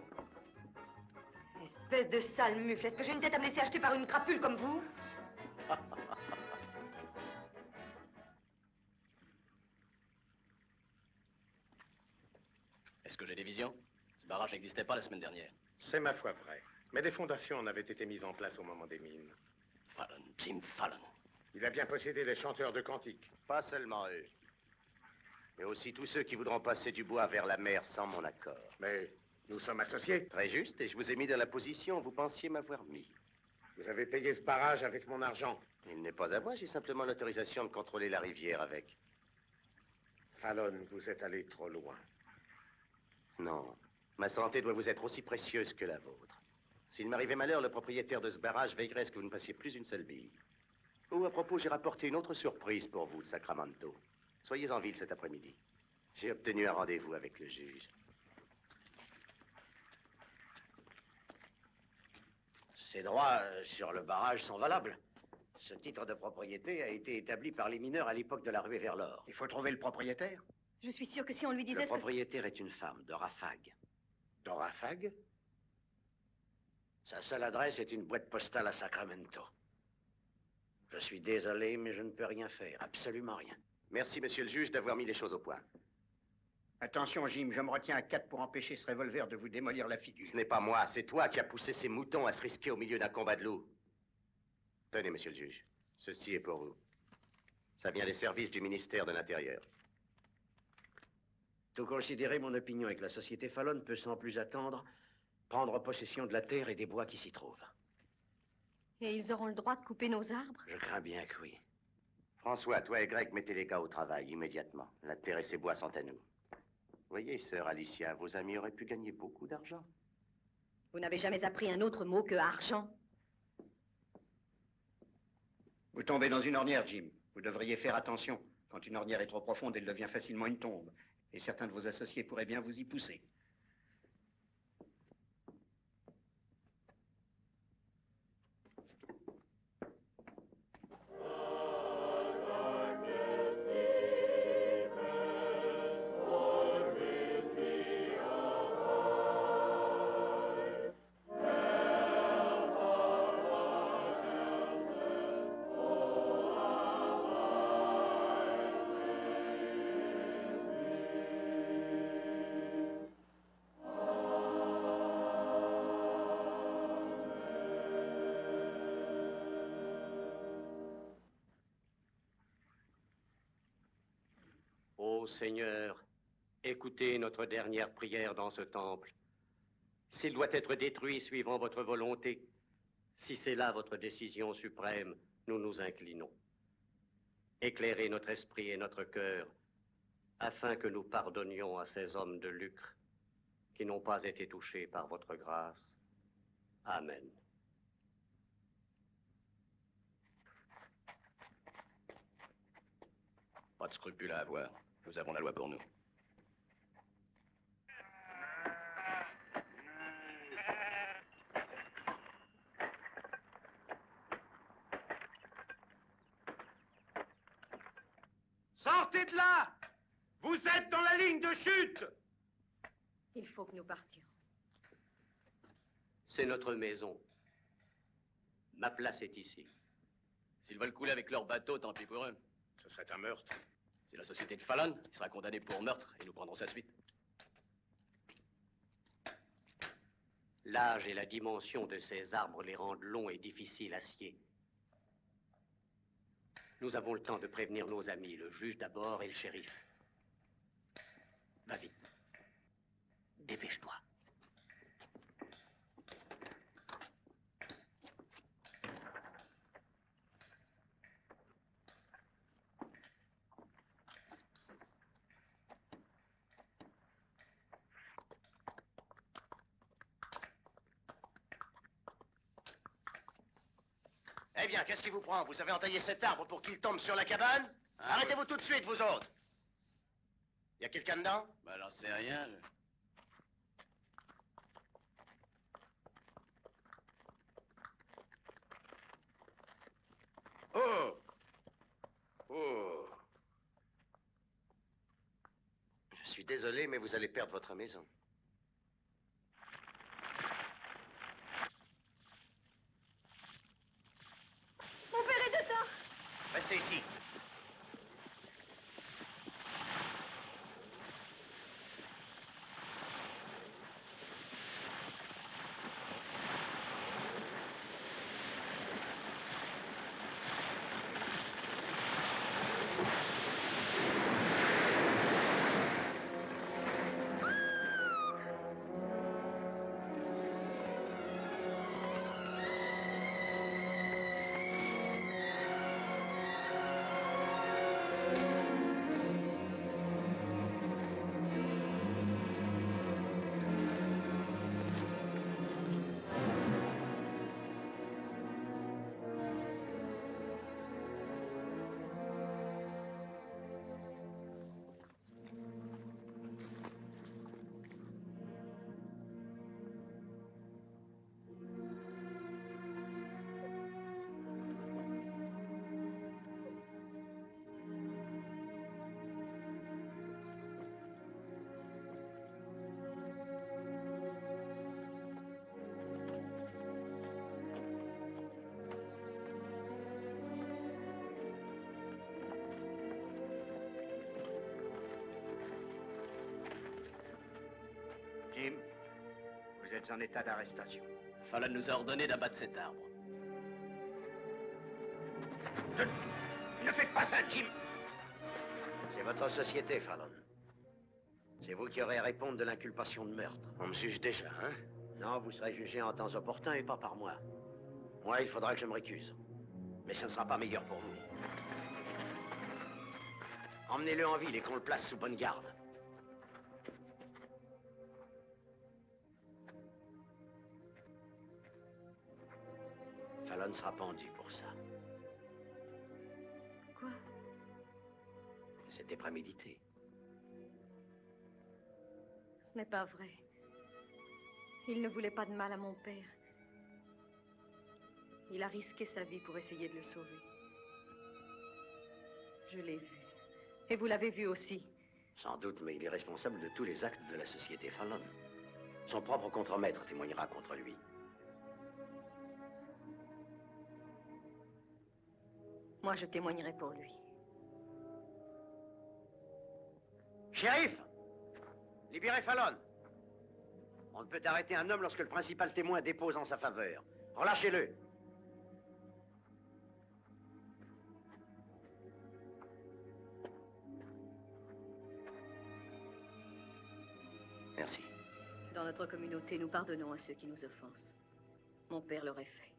Espèce de sale mufle, est-ce que j'ai une tête à me laisser acheter par une crapule comme vous? Est-ce que j'ai des visions? Ce barrage n'existait pas la semaine dernière. C'est ma foi vrai. Mais des fondations en avaient été mises en place au moment des mines. Fallon, Jim Fallon. Il a bien possédé les chanteurs de cantiques. Pas seulement eux, mais aussi tous ceux qui voudront passer du bois vers la mer sans mon accord. Mais nous sommes associés. Très juste, et je vous ai mis dans la position où vous pensiez m'avoir mis. Vous avez payé ce barrage avec mon argent. Il n'est pas à moi, j'ai simplement l'autorisation de contrôler la rivière avec. Fallon, vous êtes allé trop loin. Non, ma santé doit vous être aussi précieuse que la vôtre. S'il m'arrivait malheur, le propriétaire de ce barrage veillerait à ce que vous ne passiez plus une seule bille. Oh, à propos, j'ai rapporté une autre surprise pour vous de Sacramento. Soyez en ville cet après-midi. J'ai obtenu un rendez-vous avec le juge. Ces droits sur le barrage sont valables. Ce titre de propriété a été établi par les mineurs à l'époque de la ruée vers l'or. Il faut trouver le propriétaire. Je suis sûre que si on lui disait Le ce que... propriétaire est une femme, Dora Fagg. Dora Fagg? Sa seule adresse est une boîte postale à Sacramento. Je suis désolé, mais je ne peux rien faire, absolument rien. Merci, monsieur le juge, d'avoir mis les choses au point. Attention, Jim, je me retiens à 4 pour empêcher ce revolver de vous démolir la figure. Ce n'est pas moi, c'est toi qui as poussé ces moutons à se risquer au milieu d'un combat de loups. Tenez, monsieur le juge, ceci est pour vous. Ça vient des services du ministère de l'Intérieur. Tout considéré, mon opinion est que la société Fallon peut sans plus attendre prendre possession de la terre et des bois qui s'y trouvent. Et ils auront le droit de couper nos arbres? Je crains bien que oui. François, toi et Greg, mettez les gars au travail immédiatement. La terre et ses bois sont à nous. Voyez, sœur Alicia, vos amis auraient pu gagner beaucoup d'argent. Vous n'avez jamais appris un autre mot que argent? Vous tombez dans une ornière, Jim. Vous devriez faire attention. Quand une ornière est trop profonde, elle devient facilement une tombe. Et certains de vos associés pourraient bien vous y pousser. Ô Seigneur, écoutez notre dernière prière dans ce temple. S'il doit être détruit suivant votre volonté, si c'est là votre décision suprême, nous nous inclinons. Éclairez notre esprit et notre cœur, afin que nous pardonnions à ces hommes de lucre qui n'ont pas été touchés par votre grâce. Amen. Pas de scrupules à avoir. Nous avons la loi pour nous. Sortez de là! Vous êtes dans la ligne de chute! Il faut que nous partions. C'est notre maison. Ma place est ici. S'ils veulent couler avec leur bateau, tant pis pour eux. Ce serait un meurtre. C'est la société de Fallon qui sera condamnée pour meurtre et nous prendrons sa suite. L'âge et la dimension de ces arbres les rendent longs et difficiles à scier. Nous avons le temps de prévenir nos amis, le juge d'abord et le shérif. Va vite. Dépêche-toi. Eh bien, qu'est-ce qui vous prend? Vous avez entaillé cet arbre pour qu'il tombe sur la cabane? Arrêtez-vous tout de suite, vous autres. Y a quelqu'un dedans? Bah, j'en sais rien. Oh! Oh! Je suis désolé, mais vous allez perdre votre maison. Mon père est dedans. Restez ici. Jim, vous êtes en état d'arrestation. Fallon nous a ordonné d'abattre cet arbre. Ne faites pas ça, Jim! C'est votre société, Fallon. C'est vous qui aurez à répondre de l'inculpation de meurtre. On me juge déjà, hein? Non, vous serez jugé en temps opportun et pas par moi. Moi, il faudra que je me récuse. Mais ce ne sera pas meilleur pour vous. Emmenez-le en ville et qu'on le place sous bonne garde. Fallon sera pendu pour ça. Quoi? C'était prémédité. Ce n'est pas vrai. Il ne voulait pas de mal à mon père. Il a risqué sa vie pour essayer de le sauver. Je l'ai vu. Et vous l'avez vu aussi. Sans doute, mais il est responsable de tous les actes de la société Fallon. Son propre contremaître témoignera contre lui. Moi, je témoignerai pour lui. Shérif! Libérez Fallon! On ne peut arrêter un homme lorsque le principal témoin dépose en sa faveur. Relâchez-le! Merci. Dans notre communauté, nous pardonnons à ceux qui nous offensent. Mon père l'aurait fait.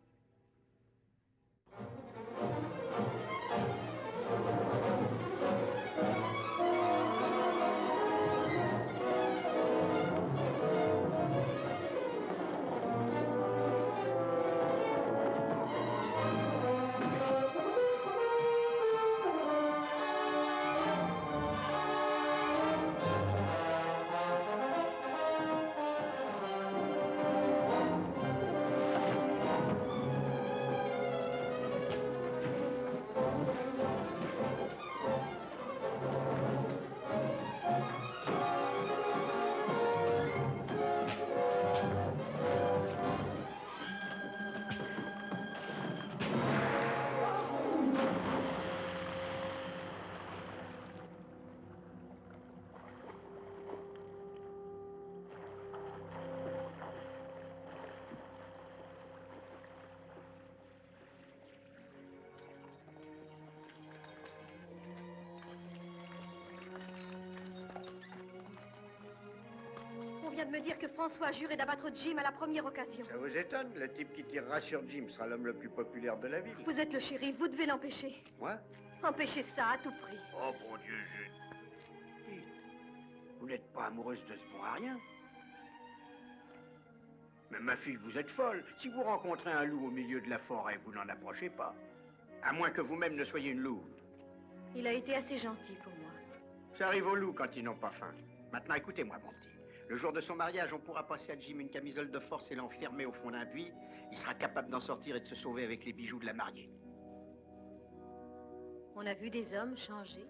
On vient de me dire que François a juré d'abattre Jim à la première occasion. Ça vous étonne? Le type qui tirera sur Jim sera l'homme le plus populaire de la ville. Vous êtes le shérif, vous devez l'empêcher. Moi? Empêchez ça à tout prix. Oh, bon Dieu, Vous n'êtes pas amoureuse de ce bon à rien? Mais ma fille, vous êtes folle. Si vous rencontrez un loup au milieu de la forêt, vous n'en approchez pas. À moins que vous-même ne soyez une louve. Il a été assez gentil pour moi. Ça arrive aux loups quand ils n'ont pas faim. Maintenant, écoutez-moi, mon petit. Le jour de son mariage, on pourra passer à Jim une camisole de force et l'enfermer au fond d'un puits. Il sera capable d'en sortir et de se sauver avec les bijoux de la mariée. On a vu des hommes changer.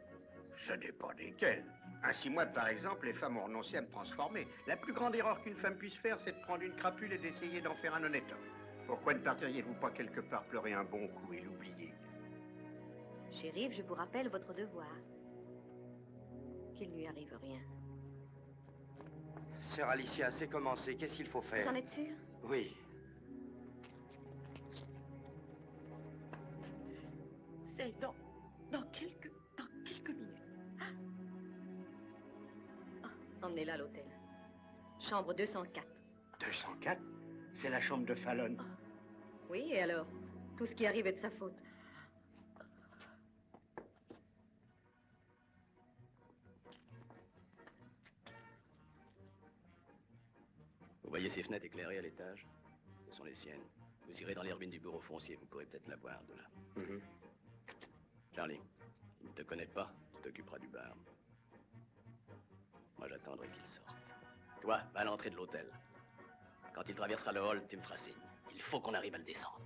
Ce n'est pas desquels. Ainsi, moi, par exemple, les femmes ont renoncé à me transformer. La plus grande erreur qu'une femme puisse faire, c'est de prendre une crapule et d'essayer d'en faire un honnête homme. Pourquoi ne partiriez-vous pas quelque part pleurer un bon coup et l'oublier? Shérif, je vous rappelle votre devoir. Qu'il ne lui arrive rien. Sœur Alicia, c'est commencé. Qu'est-ce qu'il faut faire? Vous en êtes sûr? Oui. C'est dans quelques minutes. Emmenez-la à l'hôtel. Chambre 204. 204? C'est la chambre de Fallon. Oui, et alors? Tout ce qui arrive est de sa faute. Vous voyez ces fenêtres éclairées à l'étage? Ce sont les siennes. Vous irez dans les ruines du bureau foncier, vous pourrez peut-être la voir de là. Charlie, il ne te connaît pas, tu t'occuperas du bar. Moi, j'attendrai qu'il sorte. Toi, va à l'entrée de l'hôtel. Quand il traversera le hall, tu me feras signe. Il faut qu'on arrive à le descendre.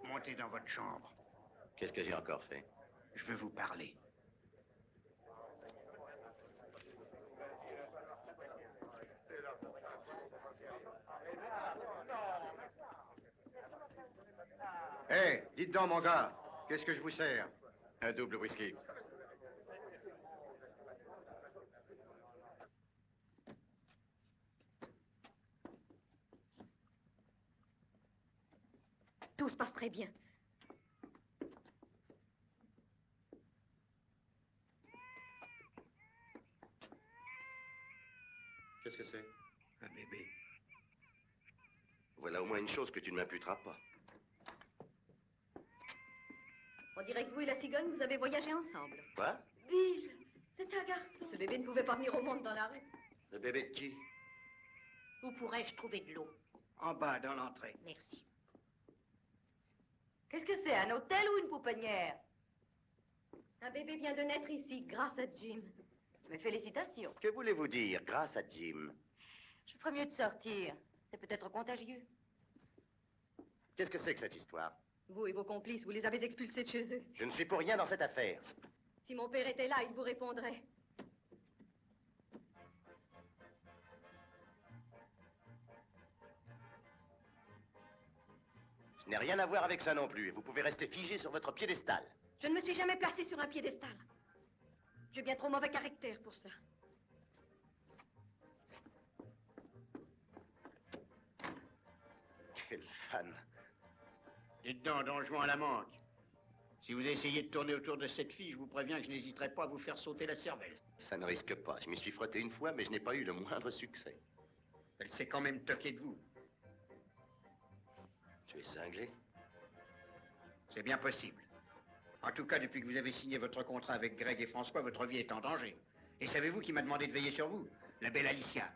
Montez dans votre chambre. Qu'est-ce que j'ai encore fait? Je veux vous parler. Hé, dites donc, mon gars, qu'est-ce que je vous sers? Un double whisky. Tout se passe très bien. Qu'est-ce que c'est? Un bébé. Voilà au moins une chose que tu ne m'imputeras pas. On dirait que vous et la cigogne, vous avez voyagé ensemble. Quoi? Bill, c'est un garçon. Ce bébé ne pouvait pas venir au monde dans la rue. Le bébé de qui? Où pourrais-je trouver de l'eau? En bas, dans l'entrée. Merci. Qu'est-ce que c'est, un hôtel ou une pouponnière? Un bébé vient de naître ici, grâce à Jim. Mes félicitations. Que voulez-vous dire, grâce à Jim? Je ferais mieux de sortir. C'est peut-être contagieux. Qu'est-ce que c'est que cette histoire? Vous et vos complices, vous les avez expulsés de chez eux. Je ne suis pour rien dans cette affaire. Si mon père était là, il vous répondrait. Je n'ai rien à voir avec ça non plus, et vous pouvez rester figé sur votre piédestal. Je ne me suis jamais placée sur un piédestal. J'ai bien trop mauvais caractère pour ça. Quelle femme. Dites donc, Don Juan à la manque. Si vous essayez de tourner autour de cette fille, je vous préviens que je n'hésiterai pas à vous faire sauter la cervelle. Ça ne risque pas. Je m'y suis frotté une fois, mais je n'ai pas eu le moindre succès. Elle s'est quand même toquée de vous. Tu es cinglé? C'est bien possible. En tout cas, depuis que vous avez signé votre contrat avec Greg et François, votre vie est en danger. Et savez-vous qui m'a demandé de veiller sur vous? La belle Alicia.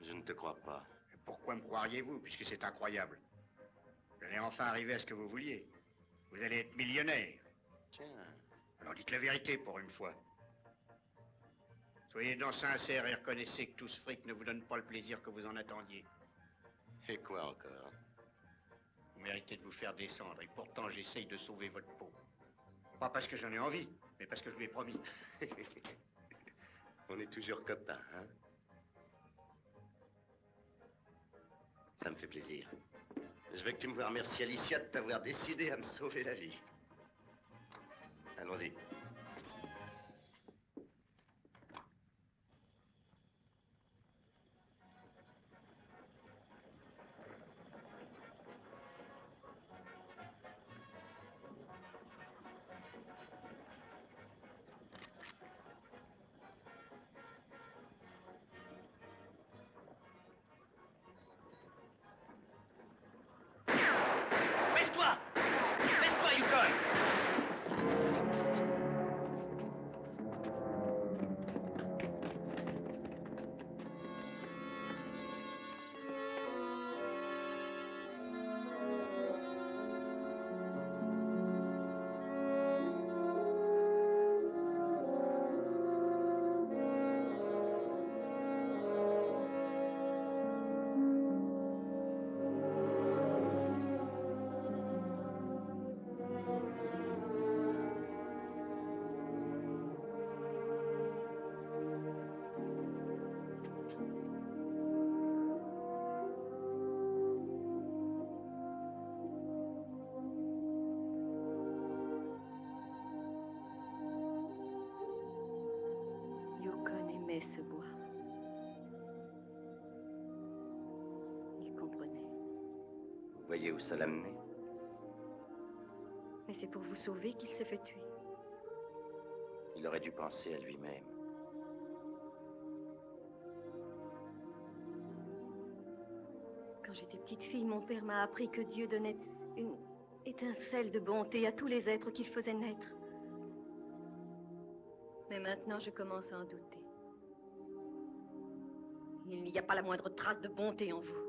Je ne te crois pas. Pourquoi me croiriez-vous, puisque c'est incroyable? Vous allez enfin arriver à ce que vous vouliez. Vous allez être millionnaire. Tiens. Alors dites la vérité pour une fois. Soyez donc sincère et reconnaissez que tout ce fric ne vous donne pas le plaisir que vous en attendiez. Et quoi encore? Vous méritez de vous faire descendre, et pourtant j'essaye de sauver votre peau. Pas parce que j'en ai envie, mais parce que je lui ai promis. On est toujours copains, hein? Ça me fait plaisir. Je veux que tu me vois remercier Alicia de t'avoir décidé à me sauver la vie. Vas-y. Baisse-toi! Baisse-toi, Yukon! Yukon aimait ce bois. Il comprenait. Vous voyez où ça l'a mené? Mais c'est pour vous sauver qu'il s'est fait tuer. Il aurait dû penser à lui-même. Quand j'étais petite fille, mon père m'a appris que Dieu donnait une étincelle de bonté à tous les êtres qu'il faisait naître. Mais maintenant, je commence à en douter. Il n'y a pas la moindre trace de bonté en vous.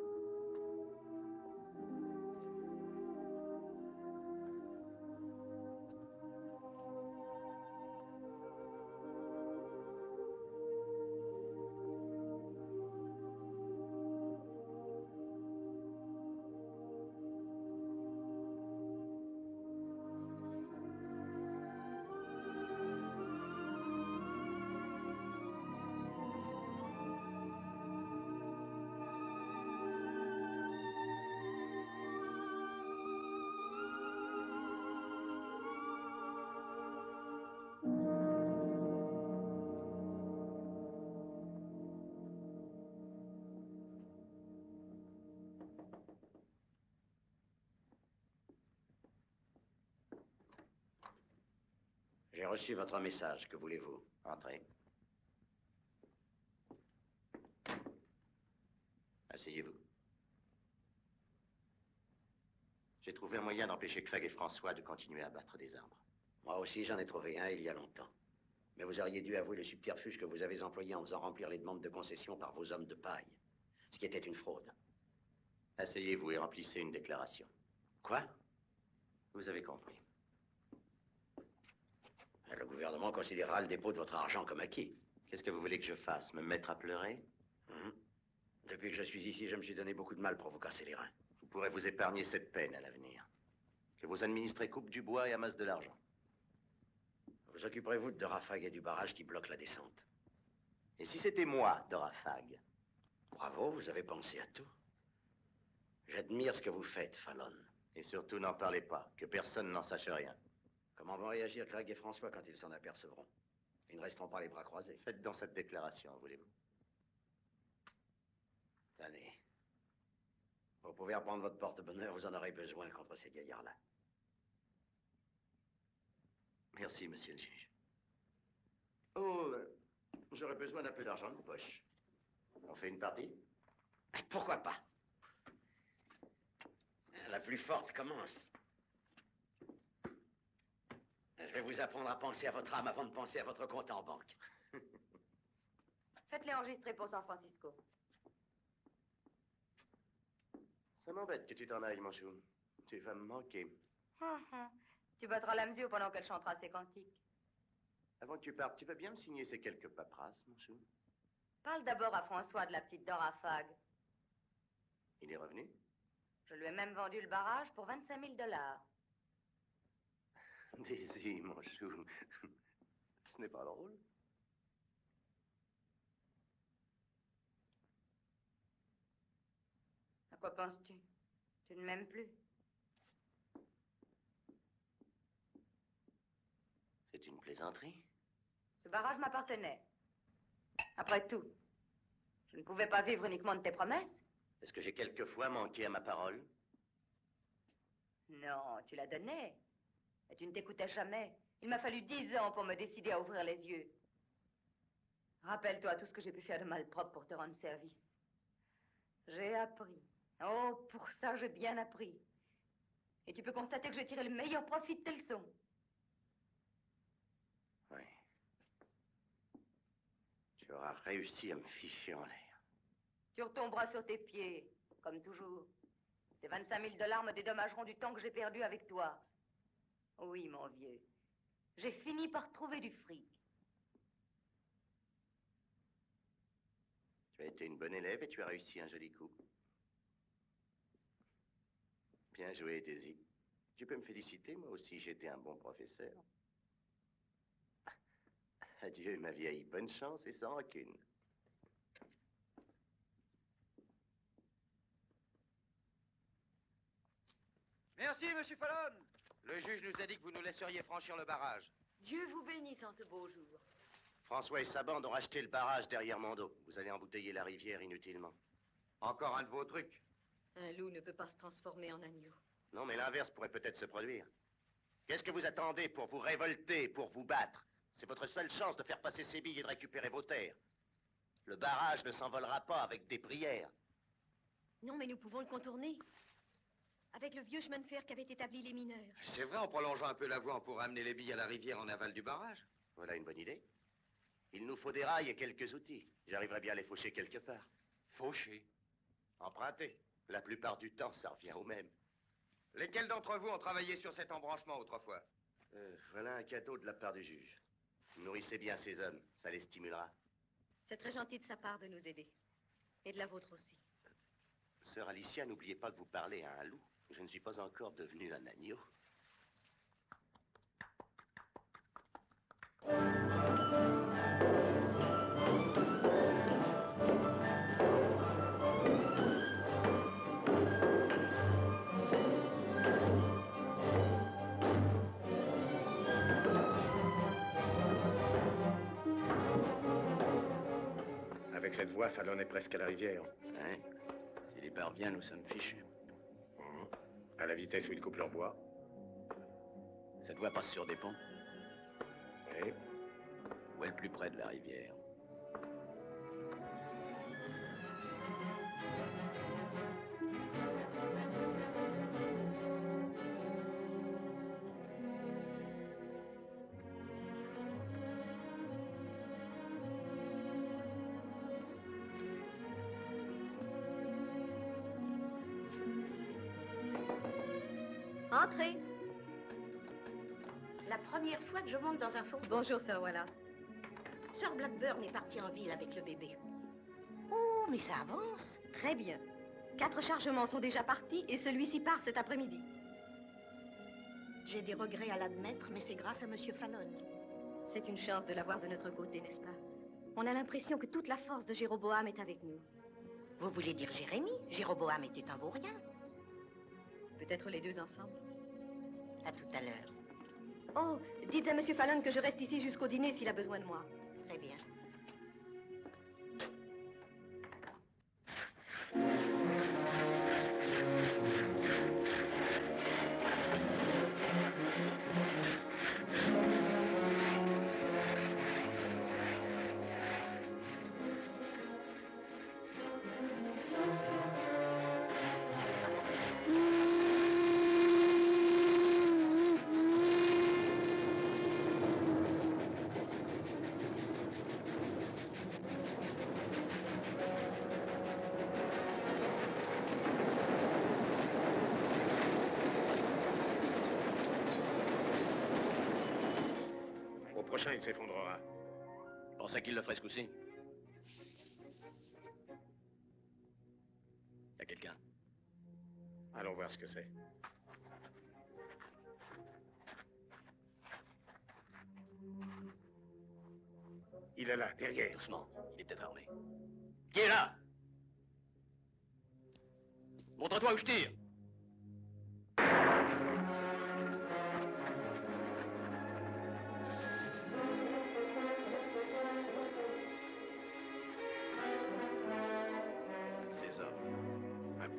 J'ai reçu votre message. Que voulez-vous? Entrez. Asseyez-vous. J'ai trouvé un moyen d'empêcher Craig et François de continuer à battre des arbres. Moi aussi, j'en ai trouvé un il y a longtemps. Mais vous auriez dû avouer le subterfuge que vous avez employé en faisant remplir les demandes de concession par vos hommes de paille. Ce qui était une fraude. Asseyez-vous et remplissez une déclaration. Quoi? Vous avez compris. Le gouvernement considérera le dépôt de votre argent comme acquis. Qu'est-ce que vous voulez que je fasse? Me mettre à pleurer? Depuis que je suis ici, je me suis donné beaucoup de mal pour vous casser les reins. Vous pourrez vous épargner cette peine à l'avenir. Que vos administrés coupent du bois et amassent de l'argent. Vous occuperez-vous de Rafag et du barrage qui bloque la descente? Et si c'était moi, de Rafag? Bravo, vous avez pensé à tout. J'admire ce que vous faites, Fallon. Et surtout, n'en parlez pas, que personne n'en sache rien. Comment vont réagir Craig et François quand ils s'en apercevront? Ils ne resteront pas les bras croisés. Faites donc cette déclaration, voulez-vous? Tenez. Vous pouvez reprendre votre porte-bonheur, vous en aurez besoin contre ces gaillards-là. Merci, monsieur le juge. Oh, j'aurais besoin d'un peu d'argent de poche. On fait une partie? Pourquoi pas? La plus forte commence. Je vais vous apprendre à penser à votre âme avant de penser à votre compte en banque. Faites-les enregistrer pour San Francisco. Ça m'embête que tu t'en ailles, mon chou. Tu vas me manquer. Tu battras la mesure pendant qu'elle chantera ses cantiques. Avant que tu partes, tu veux bien me signer ces quelques paperasses, mon chou? Parle d'abord à François de la petite Dora Fag. Il est revenu? Je lui ai même vendu le barrage pour 25 000 $. Daisy, mon chou. Ce n'est pas drôle. À quoi penses-tu? Tu ne m'aimes plus. C'est C'est une plaisanterie. Ce barrage m'appartenait. Après tout, je ne pouvais pas vivre uniquement de tes promesses. Est-ce que j'ai quelquefois manqué à ma parole? Non, tu la donnais. Mais tu ne t'écoutais jamais. Il m'a fallu 10 ans pour me décider à ouvrir les yeux. Rappelle-toi tout ce que j'ai pu faire de malpropre pour te rendre service. J'ai appris. Oh, pour ça, j'ai bien appris. Et tu peux constater que j'ai tiré le meilleur profit de tes leçons. Oui. Tu auras réussi à me ficher en l'air. Tu retomberas sur tes pieds, comme toujours. Ces 25 000 $ me dédommageront du temps que j'ai perdu avec toi. Oui, mon vieux. J'ai fini par trouver du fric. Tu as été une bonne élève et tu as réussi un joli coup. Bien joué, Daisy. Tu peux me féliciter, moi aussi, j'étais un bon professeur. Adieu, ma vieille. Bonne chance et sans rancune. Merci, monsieur Fallon. Le juge nous a dit que vous nous laisseriez franchir le barrage. Dieu vous bénisse en ce beau jour. François et sa bande ont racheté le barrage derrière mon dos. Vous allez embouteiller la rivière inutilement. Encore un de vos trucs. Un loup ne peut pas se transformer en agneau. Non, mais l'inverse pourrait peut-être se produire. Qu'est-ce que vous attendez pour vous révolter, pour vous battre? C'est votre seule chance de faire passer ces billes et de récupérer vos terres. Le barrage ne s'envolera pas avec des prières. Non, mais nous pouvons le contourner. Avec le vieux chemin de fer qu'avaient établi les mineurs. C'est vrai, en prolongeant un peu la voie, on pourrait amener les billes à la rivière en aval du barrage. Voilà une bonne idée. Il nous faut des rails et quelques outils. J'arriverai bien à les faucher quelque part. Faucher? Emprunter. La plupart du temps, ça revient au même. Lesquels d'entre vous ont travaillé sur cet embranchement autrefois? Voilà un cadeau de la part du juge. Nourrissez bien ces hommes, ça les stimulera. C'est très gentil de sa part de nous aider. Et de la vôtre aussi. Sœur Alicia, n'oubliez pas que vous parlez à un loup. Je ne suis pas encore devenu un agneau. Avec cette voie, Fallon est presque à la rivière. Ouais. S'il y parvient, nous sommes fichus. À la vitesse où ils coupent leur bois. Cette voie passe sur des ponts. Oui. Où est le plus près de la rivière? Entrez. La première fois que je monte dans un fourgon. Bonjour, Sir Wallace. Sir Blackburn est parti en ville avec le bébé. Oh, mais ça avance. Très bien. 4 chargements sont déjà partis et celui-ci part cet après-midi. J'ai des regrets à l'admettre, mais c'est grâce à Monsieur Fallon. C'est une chance de l'avoir de notre côté, n'est-ce pas? On a l'impression que toute la force de Jéroboam est avec nous. Vous voulez dire Jérémie? Jéroboam était un vaurien. Peut-être les deux ensemble. À tout à l'heure. Oh, dites à Monsieur Fallon que je reste ici jusqu'au dîner s'il a besoin de moi. Très bien. Au prochain, il s'effondrera. Pensez qu'il le ferait ce coup-ci? Y a quelqu'un? Allons voir ce que c'est. Il est là, derrière. Doucement, il est peut-être armé. Qui est là? Montre-toi où je tire.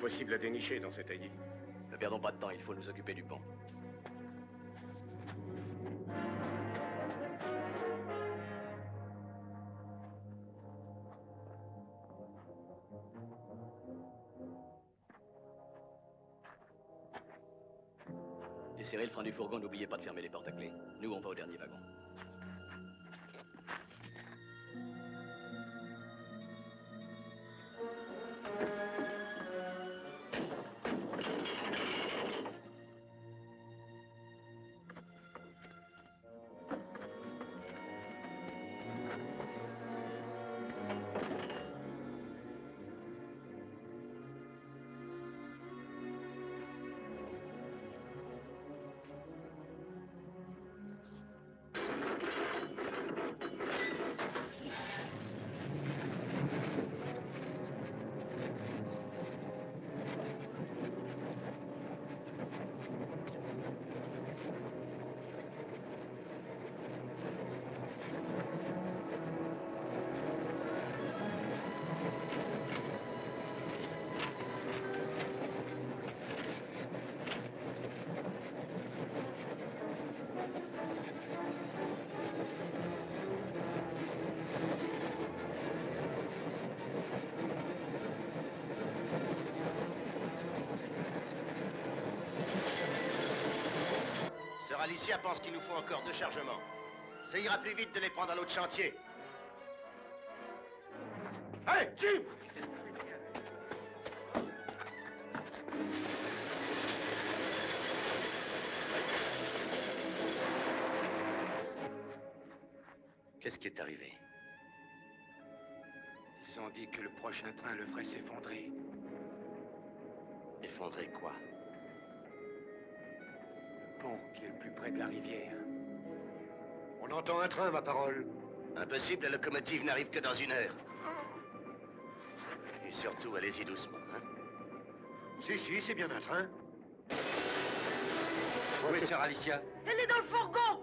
possible à dénicher dans cet taillis? Ne perdons pas de temps, il faut nous occuper du pont. Desserrez le frein du fourgon, n'oubliez pas de fermer les portes à clé. Nous, on va au dernier wagon. Sœur Alicia pense qu'il nous faut encore 2 chargements. Ça ira plus vite de les prendre à l'autre chantier. Allez, Jim! Qu'est-ce qui est arrivé? Ils ont dit que le prochain train le ferait s'effondrer. Effondrer quoi? Le pont qui est le plus près de la rivière. On entend un train, ma parole. Impossible, la locomotive n'arrive que dans 1 heure. Et surtout, allez-y doucement, hein? Si, c'est bien un train. Où est sœur Alicia? Elle est dans le fourgon!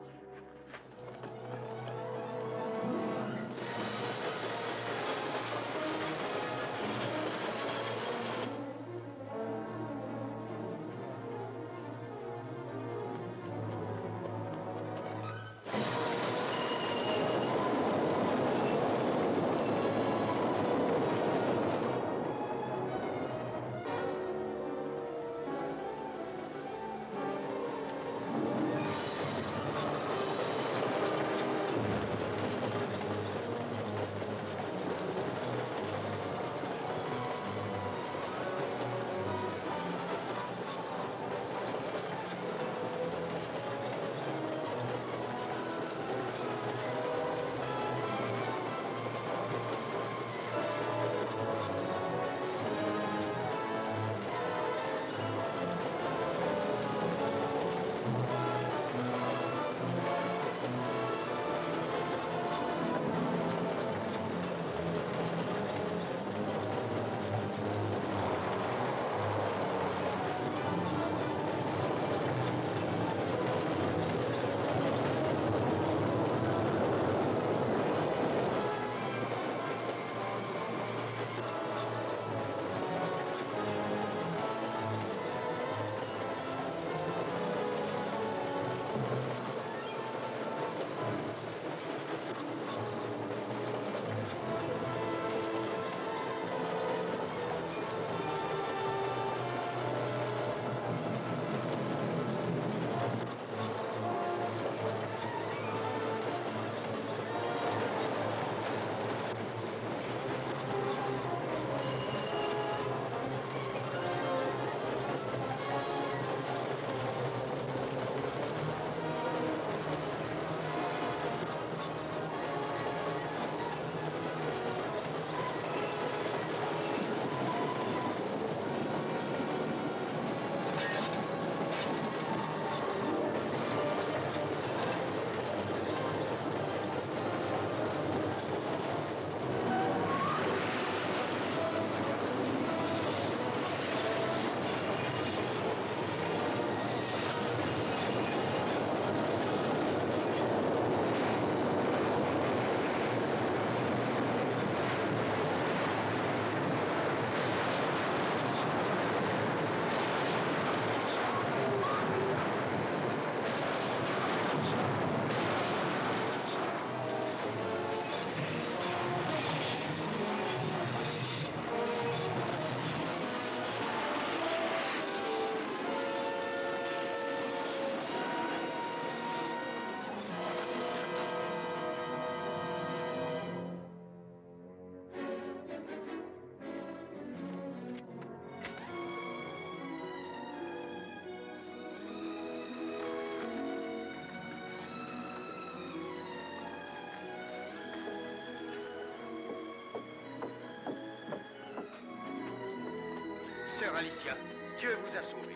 Sœur Alicia, Dieu vous a sauvé.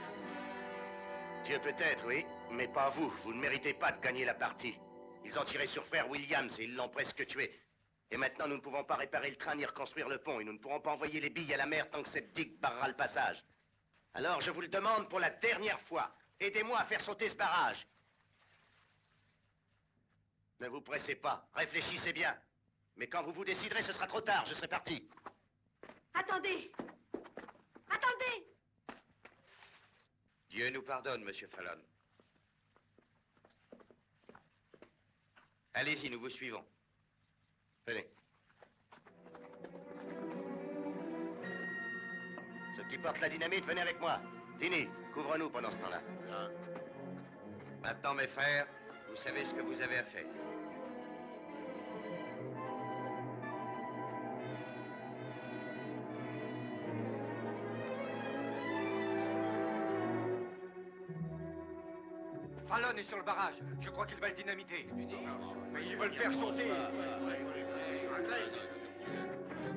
Dieu peut-être, oui, mais pas vous. Vous ne méritez pas de gagner la partie. Ils ont tiré sur frère Williams et ils l'ont presque tué. Et maintenant, nous ne pouvons pas réparer le train ni reconstruire le pont. Et nous ne pourrons pas envoyer les billes à la mer tant que cette digue barrera le passage. Alors, je vous le demande pour la dernière fois. Aidez-moi à faire sauter ce barrage. Ne vous pressez pas. Réfléchissez bien. Mais quand vous vous déciderez, ce sera trop tard. Je serai parti. Attendez! Attendez! Dieu nous pardonne, Monsieur Fallon. Allez-y, nous vous suivons. Venez. Ceux qui portent la dynamite, venez avec moi. Tini, couvre-nous pendant ce temps-là. Maintenant, mes frères, vous savez ce que vous avez à faire. Fallon est sur le barrage. Je crois qu'il va le dynamiter. Mais il va le faire sauter.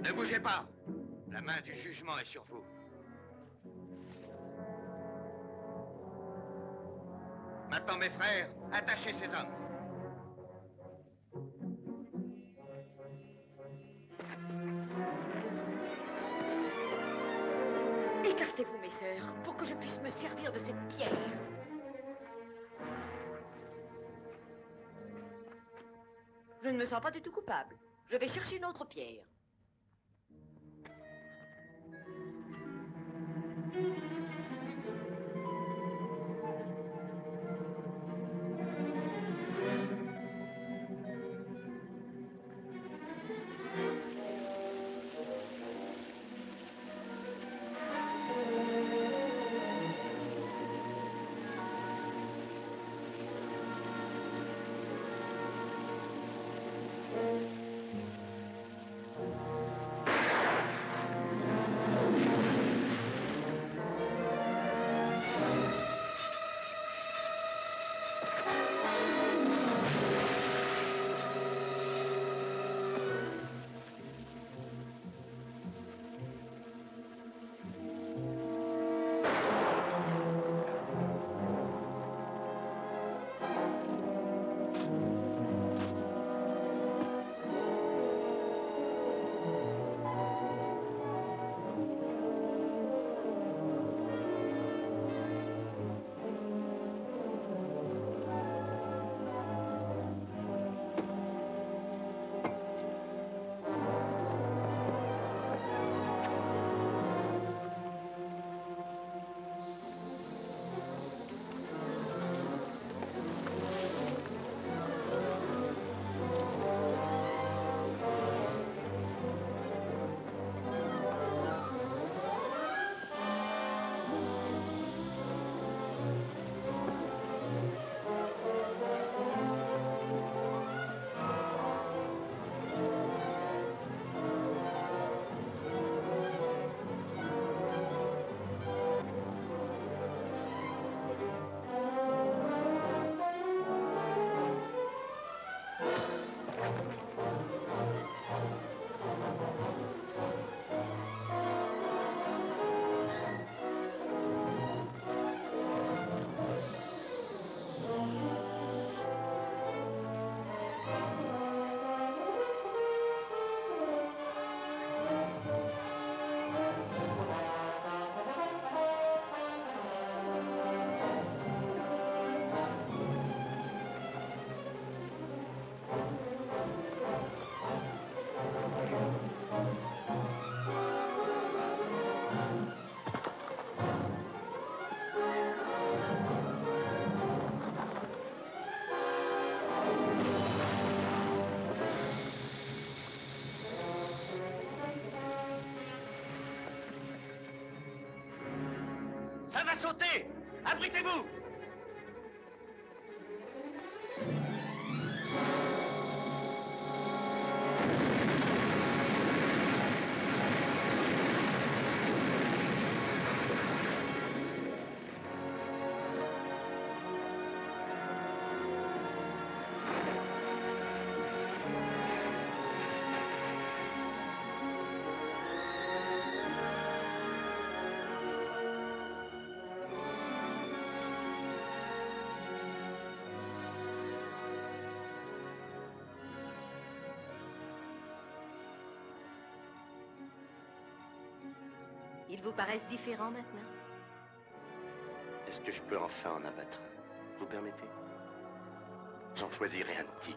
Ne bougez pas. La main du jugement est sur vous. Maintenant, mes frères, attachez ces hommes. Écartez-vous, mes sœurs, pour que je puisse me servir de cette pierre. Je ne me sens pas du tout coupable. Je vais chercher une autre pierre. Ça va sauter! Abritez-vous! Ils vous paraissent différents maintenant? Est-ce que je peux enfin en abattre un? Vous permettez? J'en choisirai un petit.